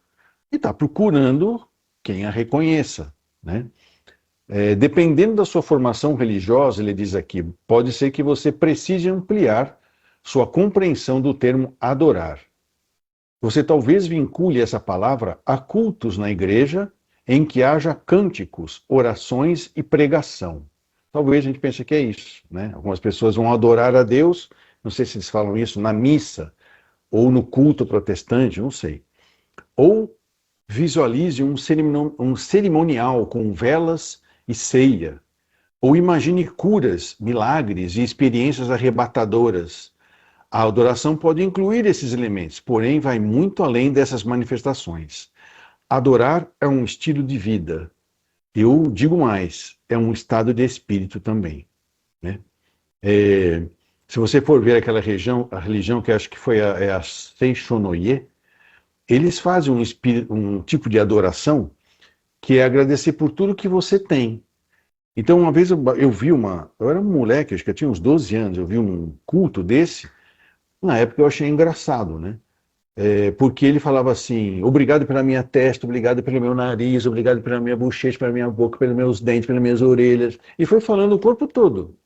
e está procurando quem a reconheça, né? Dependendo da sua formação religiosa, ele diz aqui, pode ser que você precise ampliar sua compreensão do termo adorar. Você talvez vincule essa palavra a cultos na igreja em que haja cânticos, orações e pregação. Talvez a gente pense que é isso, né? Algumas pessoas vão adorar a Deus, não sei se eles falam isso na missa, ou no culto protestante, não sei. Ou visualize um cerimonial com velas e ceia. Ou imagine curas, milagres e experiências arrebatadoras. A adoração pode incluir esses elementos, porém vai muito além dessas manifestações. Adorar é um estilo de vida. Eu digo mais, é um estado de espírito também, né? Se você for ver aquela a religião que acho que foi a Seishonoye, eles fazem um tipo de adoração que é agradecer por tudo que você tem. Então, uma vez eu vi eu era um moleque, acho que eu tinha uns 12 anos, eu vi um culto desse, na época eu achei engraçado, né? Porque ele falava assim, obrigado pela minha testa, obrigado pelo meu nariz, obrigado pela minha bochecha, pela minha boca, pelos meus dentes, pelas minhas orelhas, e foi falando o corpo todo.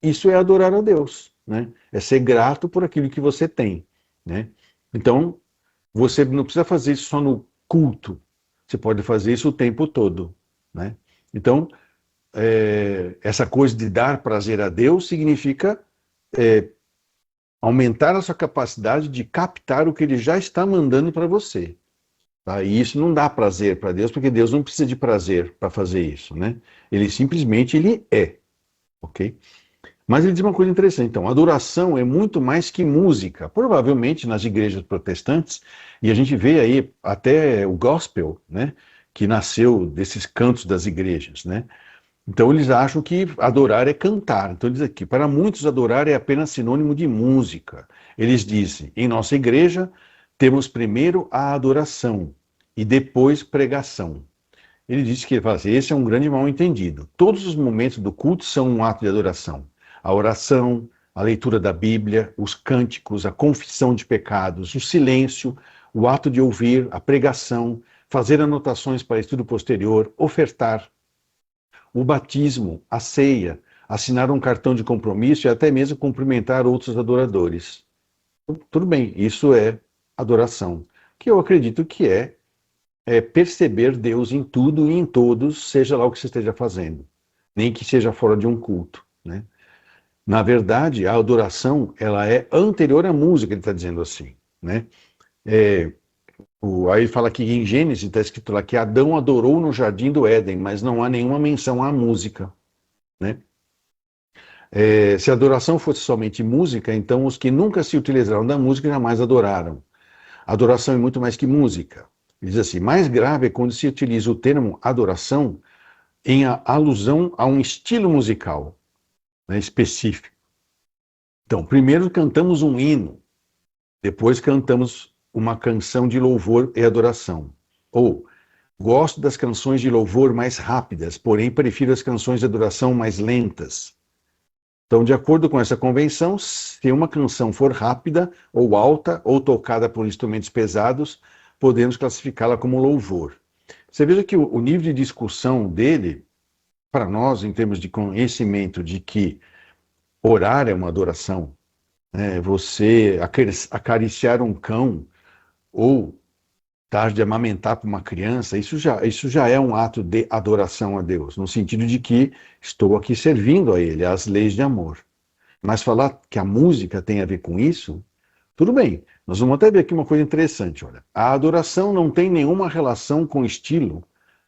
Isso é adorar a Deus, né? É ser grato por aquilo que você tem, né? Então, você não precisa fazer isso só no culto, você pode fazer isso o tempo todo, né? Então, essa coisa de dar prazer a Deus significa aumentar a sua capacidade de captar o que Ele já está mandando para você. Tá? E isso não dá prazer para Deus, porque Deus não precisa de prazer para fazer isso, né? Ele simplesmente, Ele é, ok? Mas ele diz uma coisa interessante, então, adoração é muito mais que música, provavelmente nas igrejas protestantes, e a gente vê aí até o gospel, né, que nasceu desses cantos das igrejas, né? Então eles acham que adorar é cantar. Então eles aqui, para muitos adorar é apenas sinônimo de música. Eles dizem, em nossa igreja temos primeiro a adoração e depois pregação. Ele diz que esse é um grande mal-entendido. Todos os momentos do culto são um ato de adoração. A oração, a leitura da Bíblia, os cânticos, a confissão de pecados, o silêncio, o ato de ouvir, a pregação, fazer anotações para estudo posterior, ofertar, o batismo, a ceia, assinar um cartão de compromisso e até mesmo cumprimentar outros adoradores. Tudo bem, isso é adoração, que eu acredito que é perceber Deus em tudo e em todos, seja lá o que você esteja fazendo, nem que seja fora de um culto, né? Na verdade, a adoração, ela é anterior à música, ele está dizendo assim, né? Aí ele fala que em Gênesis está escrito lá que Adão adorou no jardim do Éden, mas não há nenhuma menção à música, né? Se a adoração fosse somente música, então os que nunca se utilizaram da música jamais adoraram. A adoração é muito mais que música. Ele diz assim, mais grave é quando se utiliza o termo adoração em alusão a um estilo musical, né, específico. Então, primeiro cantamos um hino, depois cantamos uma canção de louvor e adoração. Ou, gosto das canções de louvor mais rápidas, porém prefiro as canções de adoração mais lentas. Então, de acordo com essa convenção, se uma canção for rápida, ou alta, ou tocada por instrumentos pesados, podemos classificá-la como louvor. Você veja que o nível de discussão dele, para nós, em termos de conhecimento de que orar é uma adoração, você acariciar um cão ou dar de amamentar para uma criança, isso já é um ato de adoração a Deus, no sentido de que estou aqui servindo a Ele, às leis de amor. Mas falar que a música tem a ver com isso, tudo bem. Nós vamos até ver aqui uma coisa interessante, olha. A adoração não tem nenhuma relação com estilo,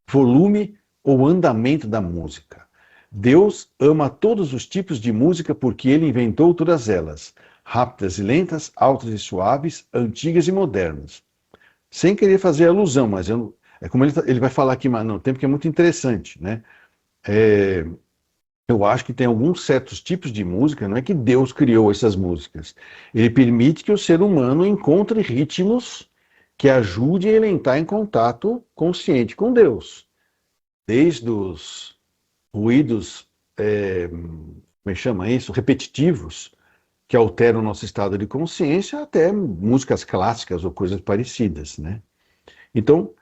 volume ou andamento da música. Deus ama todos os tipos de música porque Ele inventou todas elas, rápidas e lentas, altas e suaves, antigas e modernas. Sem querer fazer alusão, mas é como ele vai falar aqui no tempo, que é muito interessante, né? Eu acho que tem alguns certos tipos de música, não é que Deus criou essas músicas. Ele permite que o ser humano encontre ritmos que ajudem ele a entrar em contato consciente com Deus. Desde os ruídos, como é que chama isso? Repetitivos, que alteram o nosso estado de consciência, até músicas clássicas ou coisas parecidas, né? Então,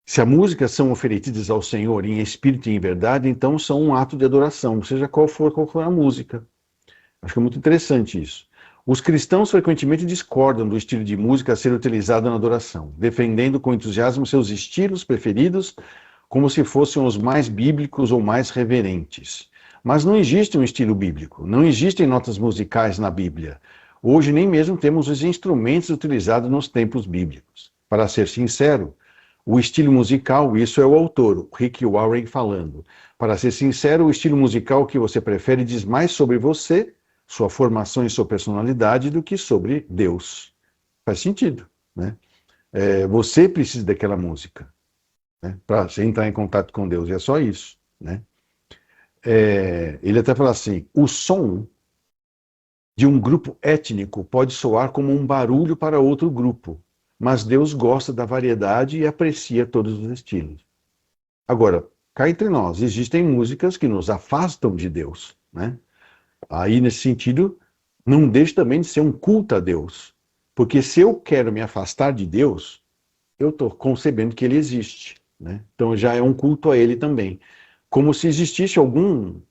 se as músicas são oferecidas ao Senhor em espírito e em verdade, então são um ato de adoração, seja qual for a música. Acho que é muito interessante isso. Os cristãos frequentemente discordam do estilo de música a ser utilizado na adoração, defendendo com entusiasmo seus estilos preferidos, como se fossem os mais bíblicos ou mais reverentes. Mas não existe um estilo bíblico, não existem notas musicais na Bíblia. Hoje nem mesmo temos os instrumentos utilizados nos templos bíblicos. Para ser sincero, o estilo musical, isso é o autor, Rick Warren, falando. Para ser sincero, o estilo musical que você prefere diz mais sobre você, sua formação e sua personalidade, do que sobre Deus. Faz sentido, né? Você precisa daquela música, né, para você entrar em contato com Deus, e é só isso, né? Ele até fala assim, o som de um grupo étnico pode soar como um barulho para outro grupo, mas Deus gosta da variedade e aprecia todos os estilos. Agora, cá entre nós, existem músicas que nos afastam de Deus, né? Aí, nesse sentido, não deixa também de ser um culto a Deus, porque se eu quero me afastar de Deus, eu estou concebendo que Ele existe, né? Então já é um culto a Ele também. Como se existisse algum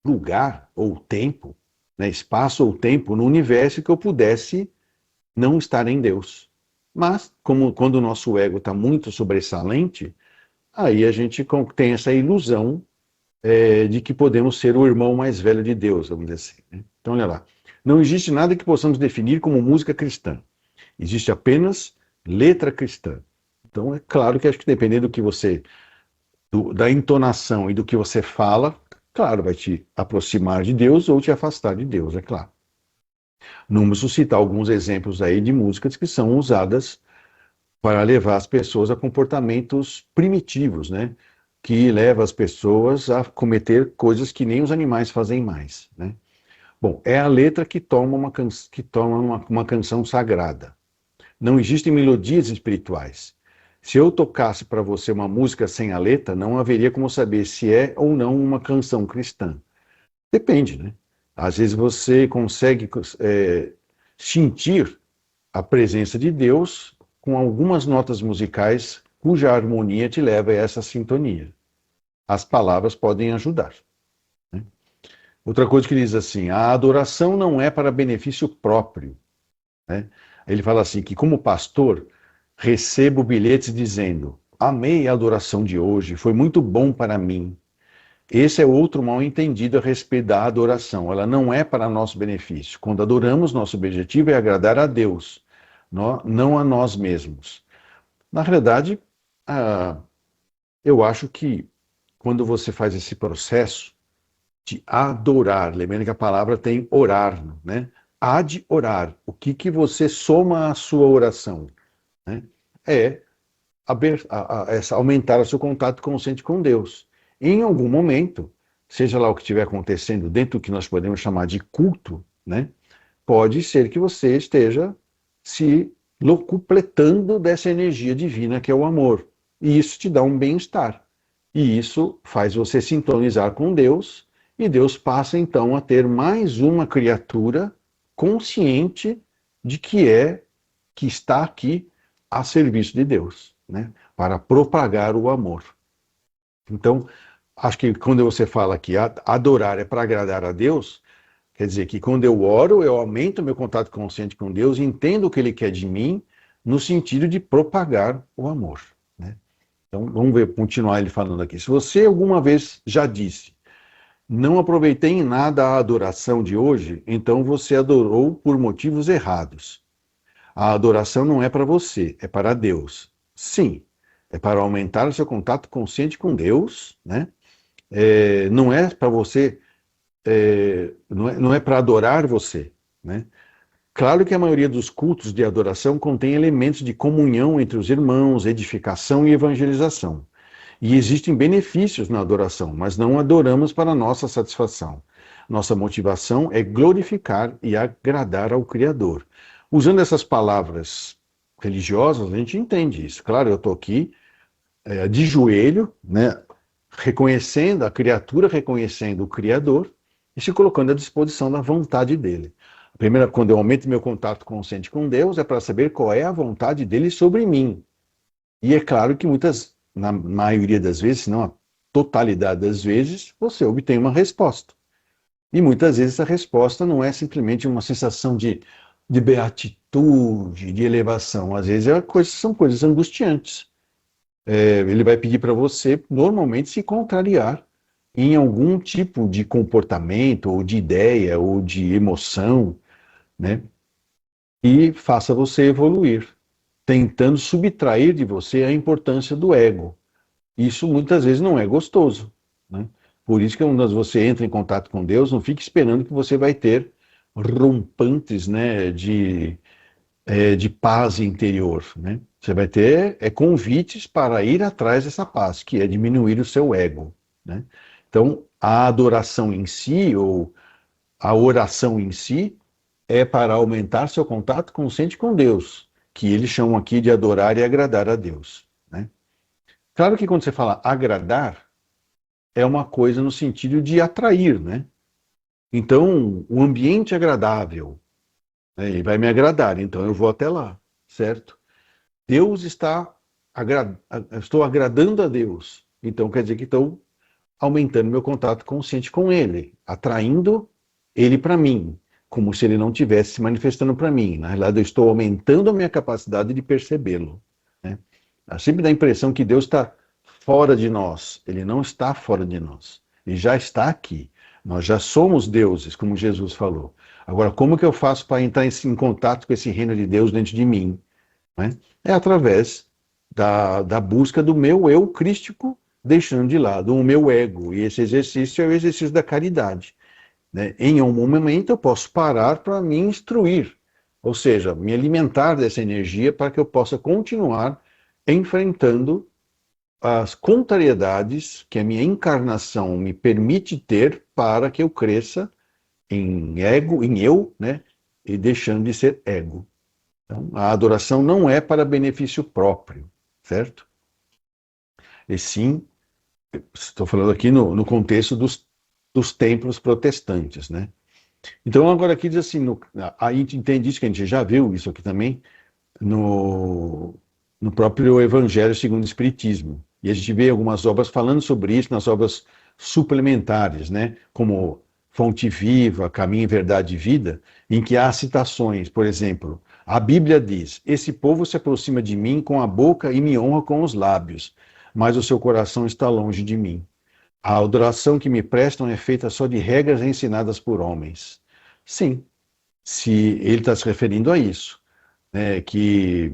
lugar ou tempo, né, espaço ou tempo no universo que eu pudesse não estar em Deus. Mas, quando o nosso ego está muito sobressalente, aí a gente tem essa ilusão de que podemos ser o irmão mais velho de Deus, vamos dizer assim, né? Então, olha lá. Não existe nada que possamos definir como música cristã. Existe apenas letra cristã. Então, é claro que acho que dependendo do que você... da entonação e do que você fala, claro, vai te aproximar de Deus ou te afastar de Deus, é claro. Vamos citar alguns exemplos aí de músicas que são usadas para levar as pessoas a comportamentos primitivos, né? Que leva as pessoas a cometer coisas que nem os animais fazem mais, né? Bom, é a letra que toma uma canção sagrada. Não existem melodias espirituais. Se eu tocasse para você uma música sem a letra, não haveria como saber se é ou não uma canção cristã. Depende, né? Às vezes você consegue sentir a presença de Deus com algumas notas musicais cuja harmonia te leva a essa sintonia. As palavras podem ajudar, né? Outra coisa que ele diz assim, a adoração não é para benefício próprio, né? Ele fala assim, que como pastor, recebo bilhetes dizendo, amei a adoração de hoje, foi muito bom para mim. Esse é outro mal entendido a respeito da adoração. Ela não é para nosso benefício. Quando adoramos, nosso objetivo é agradar a Deus, não a nós mesmos. Na realidade, eu acho que quando você faz esse processo de adorar, lembrando que a palavra tem orar, né? Há de orar. O que você soma à sua oração, né? Aumentar o seu contato consciente com Deus. Em algum momento, seja lá o que estiver acontecendo dentro do que nós podemos chamar de culto, né? Pode ser que você esteja se locupletando dessa energia divina que é o amor. E isso te dá um bem-estar. E isso faz você sintonizar com Deus, e Deus passa então a ter mais uma criatura consciente de que está aqui a serviço de Deus, né? Para propagar o amor. Então, acho que quando você fala que adorar é para agradar a Deus, quer dizer que quando eu oro, eu aumento meu contato consciente com Deus e entendo o que Ele quer de mim, no sentido de propagar o amor, né? Então, vamos ver, continuar ele falando aqui. Se você alguma vez já disse, não aproveitei em nada a adoração de hoje, então você adorou por motivos errados. A adoração não é para você, é para Deus. Sim, é para aumentar o seu contato consciente com Deus, né? Não é para você, não é para adorar você, né? Claro que a maioria dos cultos de adoração contém elementos de comunhão entre os irmãos, edificação e evangelização. E existem benefícios na adoração, mas não adoramos para nossa satisfação. Nossa motivação é glorificar e agradar ao Criador. Usando essas palavras religiosas, a gente entende isso. Claro, eu estou aqui de joelho, né, reconhecendo a criatura, reconhecendo o Criador e se colocando à disposição da vontade dele. Primeiro, quando eu aumento meu contato consciente com Deus, é para saber qual é a vontade dele sobre mim. E é claro que na maioria das vezes, se não a totalidade das vezes, você obtém uma resposta. E muitas vezes essa resposta não é simplesmente uma sensação de beatitude, de elevação. Às vezes são coisas angustiantes. Ele vai pedir para você, normalmente, se contrariar em algum tipo de comportamento, ou de ideia, ou de emoção, né? E faça você evoluir, tentando subtrair de você a importância do ego. Isso muitas vezes não é gostoso, né? Por isso que quando você entra em contato com Deus, não fique esperando que você vai ter rompantes, né, de paz interior, né? Você vai ter convites para ir atrás dessa paz, que é diminuir o seu ego, né? Então, a adoração em si, ou a oração em si, é para aumentar seu contato consciente com Deus, que eles chamam aqui de adorar e agradar a Deus, né? Claro que quando você fala agradar, é uma coisa no sentido de atrair, né? Então, o ambiente agradável, né, ele vai me agradar, então eu vou até lá, certo? Deus estou agradando a Deus, então quer dizer que estou aumentando meu contato consciente com Ele, atraindo Ele para mim, como se Ele não estivesse se manifestando para mim. Na realidade, eu estou aumentando a minha capacidade de percebê-lo, né? Sempre dá a impressão que Deus está fora de nós. Ele não está fora de nós. Ele já está aqui. Nós já somos deuses, como Jesus falou. Agora, como que eu faço para entrar em contato com esse reino de Deus dentro de mim, né? É através da busca do meu eu crístico, deixando de lado o meu ego. E esse exercício é o exercício da caridade, né? Em um momento eu posso parar para me instruir, ou seja, me alimentar dessa energia para que eu possa continuar enfrentando as contrariedades que a minha encarnação me permite ter para que eu cresça em ego, em eu, né? E deixando de ser ego. Então, a adoração não é para benefício próprio, certo? E sim, estou falando aqui no contexto dos templos protestantes, né? Então, agora aqui diz assim, a gente entende isso, que a gente já viu isso aqui também, no próprio Evangelho segundo o Espiritismo. E a gente vê algumas obras falando sobre isso, nas obras suplementares, né? Como Fonte Viva, Caminho, Verdade e Vida, em que há citações, por exemplo, a Bíblia diz, esse povo se aproxima de mim com a boca e me honra com os lábios, mas o seu coração está longe de mim. A adoração que me prestam é feita só de regras ensinadas por homens. Sim, se ele está se referindo a isso, né, que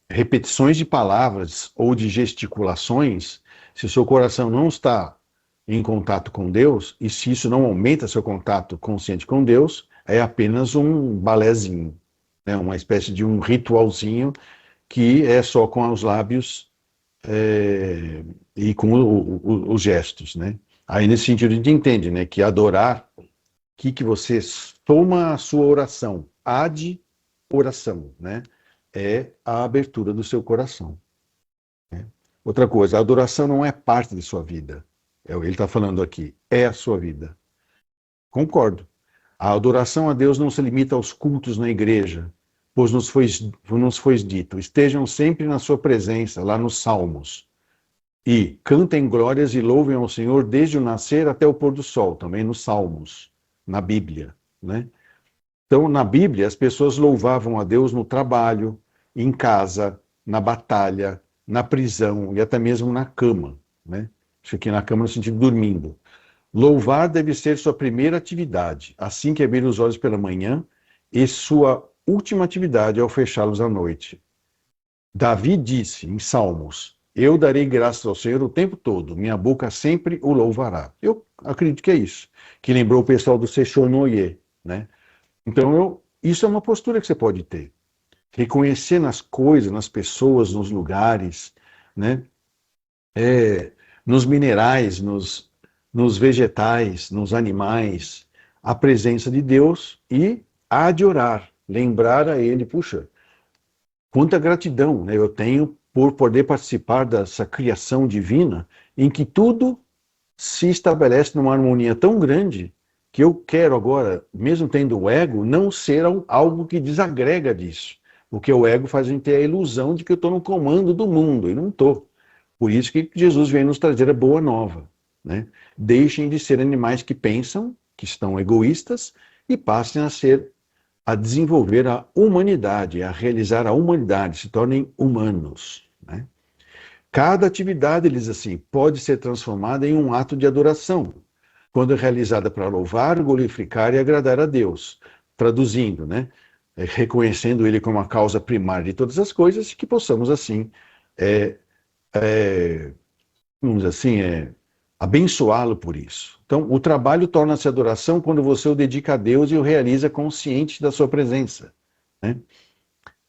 repetições de palavras ou de gesticulações, se o seu coração não está em contato com Deus, e se isso não aumenta seu contato consciente com Deus, é apenas um balézinho, né, uma espécie de um ritualzinho que é só com os lábios e com os gestos, né? Aí nesse sentido a gente entende, né, que adorar, que você toma a sua oração, oração, né, é a abertura do seu coração, né? Outra coisa, a adoração não é parte de sua vida, ele está falando aqui, é a sua vida. Concordo. A adoração a Deus não se limita aos cultos na igreja, pois nos foi dito, estejam sempre na sua presença, lá nos Salmos. E cantem glórias e louvem ao Senhor desde o nascer até o pôr do sol, também nos Salmos, na Bíblia, né? Então, na Bíblia, as pessoas louvavam a Deus no trabalho, em casa, na batalha, na prisão e até mesmo na cama, né? Isso aqui na cama no sentido de dormindo. Louvar deve ser sua primeira atividade, assim que abrir os olhos pela manhã, e sua última atividade ao fechá-los à noite. Davi disse em Salmos: eu darei graças ao Senhor o tempo todo, minha boca sempre o louvará. Eu acredito que é isso, que lembrou o pessoal do Sechonoye, né? Então, isso é uma postura que você pode ter. Reconhecer nas coisas, nas pessoas, nos lugares, né? Nos minerais, nos vegetais, nos animais, a presença de Deus e há de orar, lembrar a Ele, puxa, quanta gratidão, né, eu tenho por poder participar dessa criação divina em que tudo se estabelece numa harmonia tão grande que eu quero agora, mesmo tendo o ego, não ser algo que desagrega disso. Porque o ego faz a gente ter a ilusão de que eu estou no comando do mundo, e não estou. Por isso que Jesus vem nos trazer a boa nova, né? Deixem de ser animais que pensam, que estão egoístas, e passem a desenvolver a humanidade, a realizar a humanidade, se tornem humanos, né? Cada atividade, ele diz assim, pode ser transformada em um ato de adoração, quando é realizada para louvar, glorificar e agradar a Deus. Traduzindo, né? Reconhecendo Ele como a causa primária de todas as coisas, que possamos assim, vamos dizer assim, abençoá-lo por isso. Então, o trabalho torna-se adoração quando você o dedica a Deus e o realiza consciente da sua presença, né?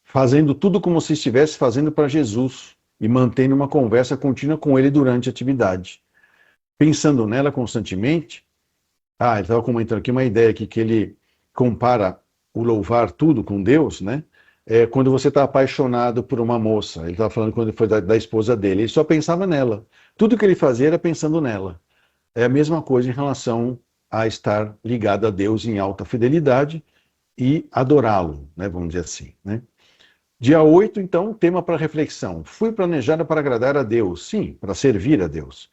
Fazendo tudo como se estivesse fazendo para Jesus e mantendo uma conversa contínua com Ele durante a atividade. Pensando nela constantemente, ele estava comentando aqui uma ideia aqui, que ele compara o louvar tudo com Deus, né? Quando você está apaixonado por uma moça, ele estava falando quando foi da esposa dele, ele só pensava nela. Tudo que ele fazia era pensando nela. É a mesma coisa em relação a estar ligado a Deus em alta fidelidade e adorá-lo, né? Vamos dizer assim, né? Dia 8, então, tema para reflexão. Fui planejada para agradar a Deus. Sim, para servir a Deus.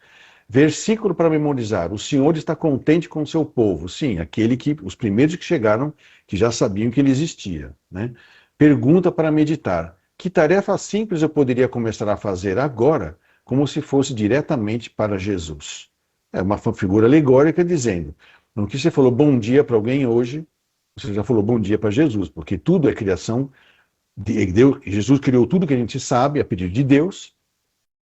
Versículo para memorizar. O Senhor está contente com o seu povo. Sim, os primeiros que chegaram, que já sabiam que ele existia, né? Pergunta para meditar. Que tarefa simples eu poderia começar a fazer agora, como se fosse diretamente para Jesus? É uma figura alegórica dizendo, no que você falou bom dia para alguém hoje, você já falou bom dia para Jesus, porque tudo é criação de Deus. Jesus criou tudo que a gente sabe a pedido de Deus,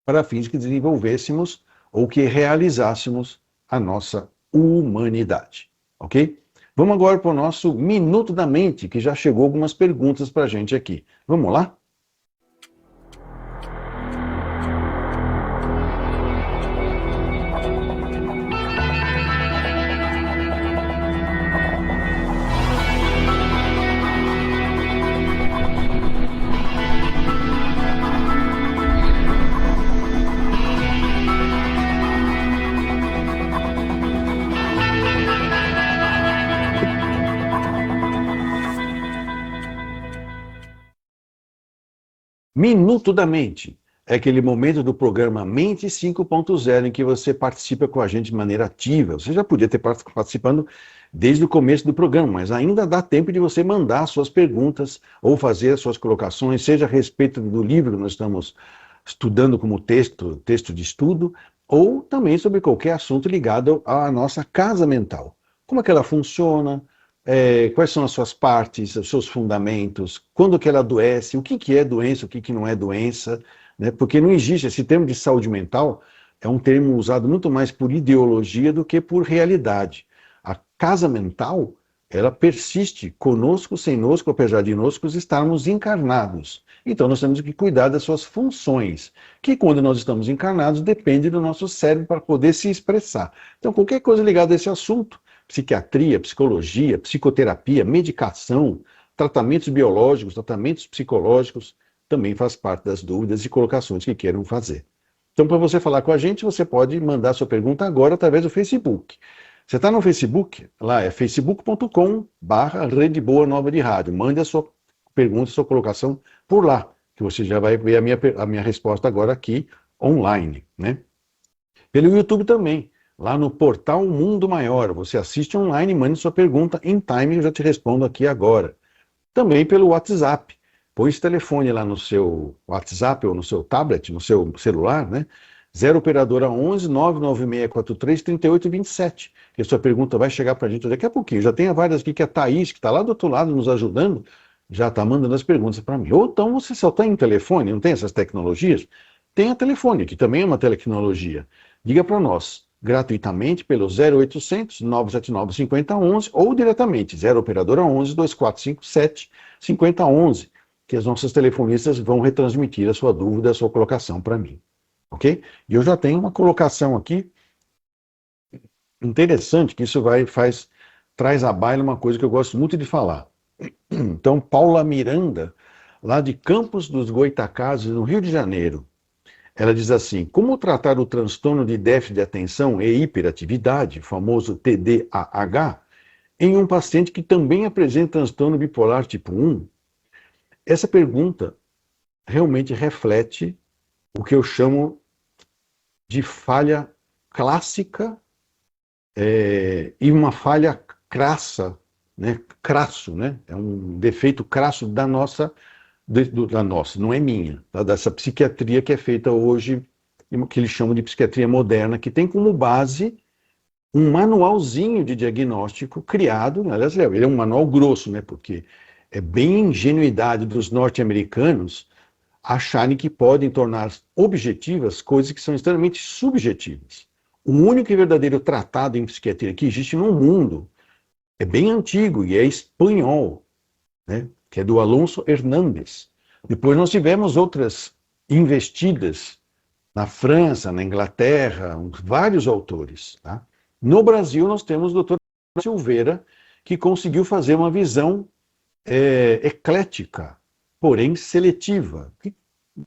para fins que desenvolvêssemos ou que realizássemos a nossa humanidade, ok? Vamos agora para o nosso Minuto da Mente, que já chegou algumas perguntas para a gente aqui. Vamos lá? Minuto da Mente é aquele momento do programa Mente 5.0 em que você participa com a gente de maneira ativa. Você já podia ter participando desde o começo do programa, mas ainda dá tempo de você mandar suas perguntas ou fazer suas colocações, seja a respeito do livro que nós estamos estudando como texto de estudo, ou também sobre qualquer assunto ligado à nossa casa mental. Como é que ela funciona? Quais são as suas partes, os seus fundamentos, quando que ela adoece, o que é doença, o que não é doença, né? Porque não existe, esse termo de saúde mental é um termo usado muito mais por ideologia do que por realidade. A casa mental, ela persiste conosco, sem nós, apesar de nós estarmos encarnados. Então nós temos que cuidar das suas funções, que quando nós estamos encarnados depende do nosso cérebro para poder se expressar. Então qualquer coisa ligada a esse assunto, psiquiatria, psicologia, psicoterapia, medicação, tratamentos biológicos, tratamentos psicológicos, também faz parte das dúvidas e colocações que queiram fazer. Então, para você falar com a gente, você pode mandar sua pergunta agora através do Facebook. Você está no Facebook? Lá é facebook.com/Rede Boa Nova de Rádio. Mande a sua pergunta, a sua colocação por lá, que você já vai ver a minha resposta agora aqui, online, né? Pelo YouTube também, lá no portal Mundo Maior. Você assiste online e mande sua pergunta em time, eu já te respondo aqui agora. Também pelo WhatsApp. Põe esse telefone lá no seu WhatsApp ou no seu tablet, no seu celular, né? 0 operadora 11 99643 3827. Que a sua pergunta vai chegar para a gente daqui a pouquinho. Já tem várias aqui que a Thaís, que está lá do outro lado nos ajudando, já está mandando as perguntas para mim. Ou então você só tem um telefone, não tem essas tecnologias? Tem a telefone, que também é uma tecnologia. Diga para nós, gratuitamente, pelo 0800 979 5011 ou diretamente 0 operadora 11 2457 5011, que as nossas telefonistas vão retransmitir a sua dúvida, a sua colocação para mim. Ok? E eu já tenho uma colocação aqui interessante, que isso traz à baila uma coisa que eu gosto muito de falar. Então, Paula Miranda, lá de Campos dos Goitacazes, no Rio de Janeiro, ela diz assim: como tratar o transtorno de déficit de atenção e hiperatividade, famoso TDAH, em um paciente que também apresenta transtorno bipolar tipo 1? Essa pergunta realmente reflete o que eu chamo de falha clássica e uma falha crassa, né? Crasso, né? É um defeito crasso da nossa, não é minha, tá? Dessa psiquiatria que é feita hoje, que eles chamam de psiquiatria moderna, que tem como base um manualzinho de diagnóstico criado, aliás, ele é um manual grosso, né? Porque é bem ingenuidade dos norte-americanos acharem que podem tornar objetivas coisas que são extremamente subjetivas. O único e verdadeiro tratado em psiquiatria que existe no mundo é bem antigo e é espanhol, né? Que é do Alonso Hernández. Depois nós tivemos outras investidas na França, na Inglaterra, vários autores. Tá? No Brasil nós temos o Dr. Silveira, que conseguiu fazer uma visão eclética, porém seletiva.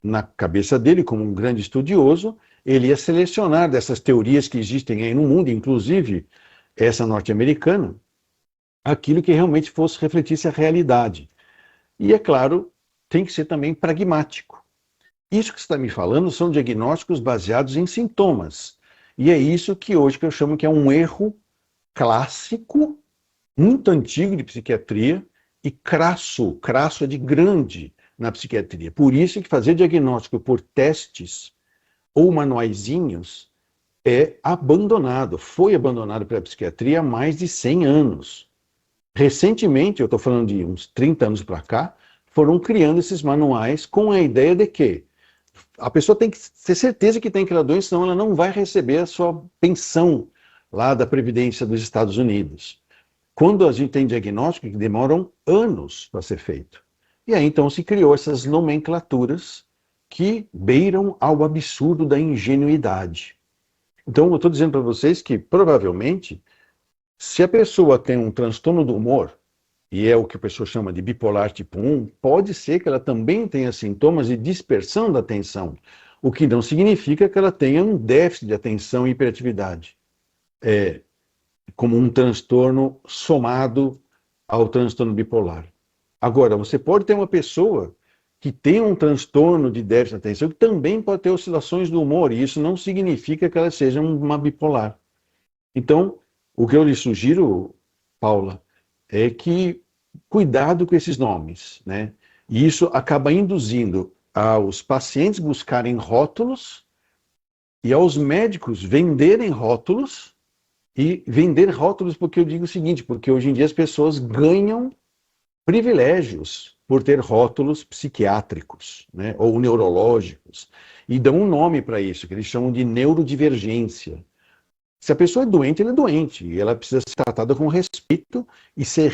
Na cabeça dele, como um grande estudioso, ele ia selecionar dessas teorias que existem aí no mundo, inclusive essa norte-americana, aquilo que realmente fosse refletisse a realidade. E, é claro, tem que ser também pragmático. Isso que você está me falando são diagnósticos baseados em sintomas. E é isso que hoje que eu chamo que é um erro clássico, muito antigo de psiquiatria, e crasso é de grande na psiquiatria. Por isso que fazer diagnóstico por testes ou manuaizinhos é abandonado, foi abandonado pela psiquiatria há mais de 100 anos. Recentemente, eu estou falando de uns 30 anos para cá, foram criando esses manuais com a ideia de que a pessoa tem que ter certeza que tem aquela doença, senão ela não vai receber a sua pensão lá da Previdência dos Estados Unidos. Quando a gente tem diagnóstico que demoram anos para ser feito. E aí então se criou essas nomenclaturas que beiram ao absurdo da ingenuidade. Então eu estou dizendo para vocês que provavelmente, se a pessoa tem um transtorno do humor, e é o que a pessoa chama de bipolar tipo 1, pode ser que ela também tenha sintomas de dispersão da atenção, o que não significa que ela tenha um déficit de atenção e hiperatividade. Como um transtorno somado ao transtorno bipolar. Agora, você pode ter uma pessoa que tem um transtorno de déficit de atenção que também pode ter oscilações do humor, e isso não significa que ela seja uma bipolar. Então, o que eu lhe sugiro, Paula, é que cuidado com esses nomes, né? E isso acaba induzindo aos pacientes buscarem rótulos e aos médicos venderem rótulos. E vender rótulos, porque eu digo o seguinte, porque hoje em dia as pessoas ganham privilégios por ter rótulos psiquiátricos, né, ou neurológicos, e dão um nome para isso, que eles chamam de neurodivergência. Se a pessoa é doente, ela é doente, e ela precisa ser tratada com respeito e ser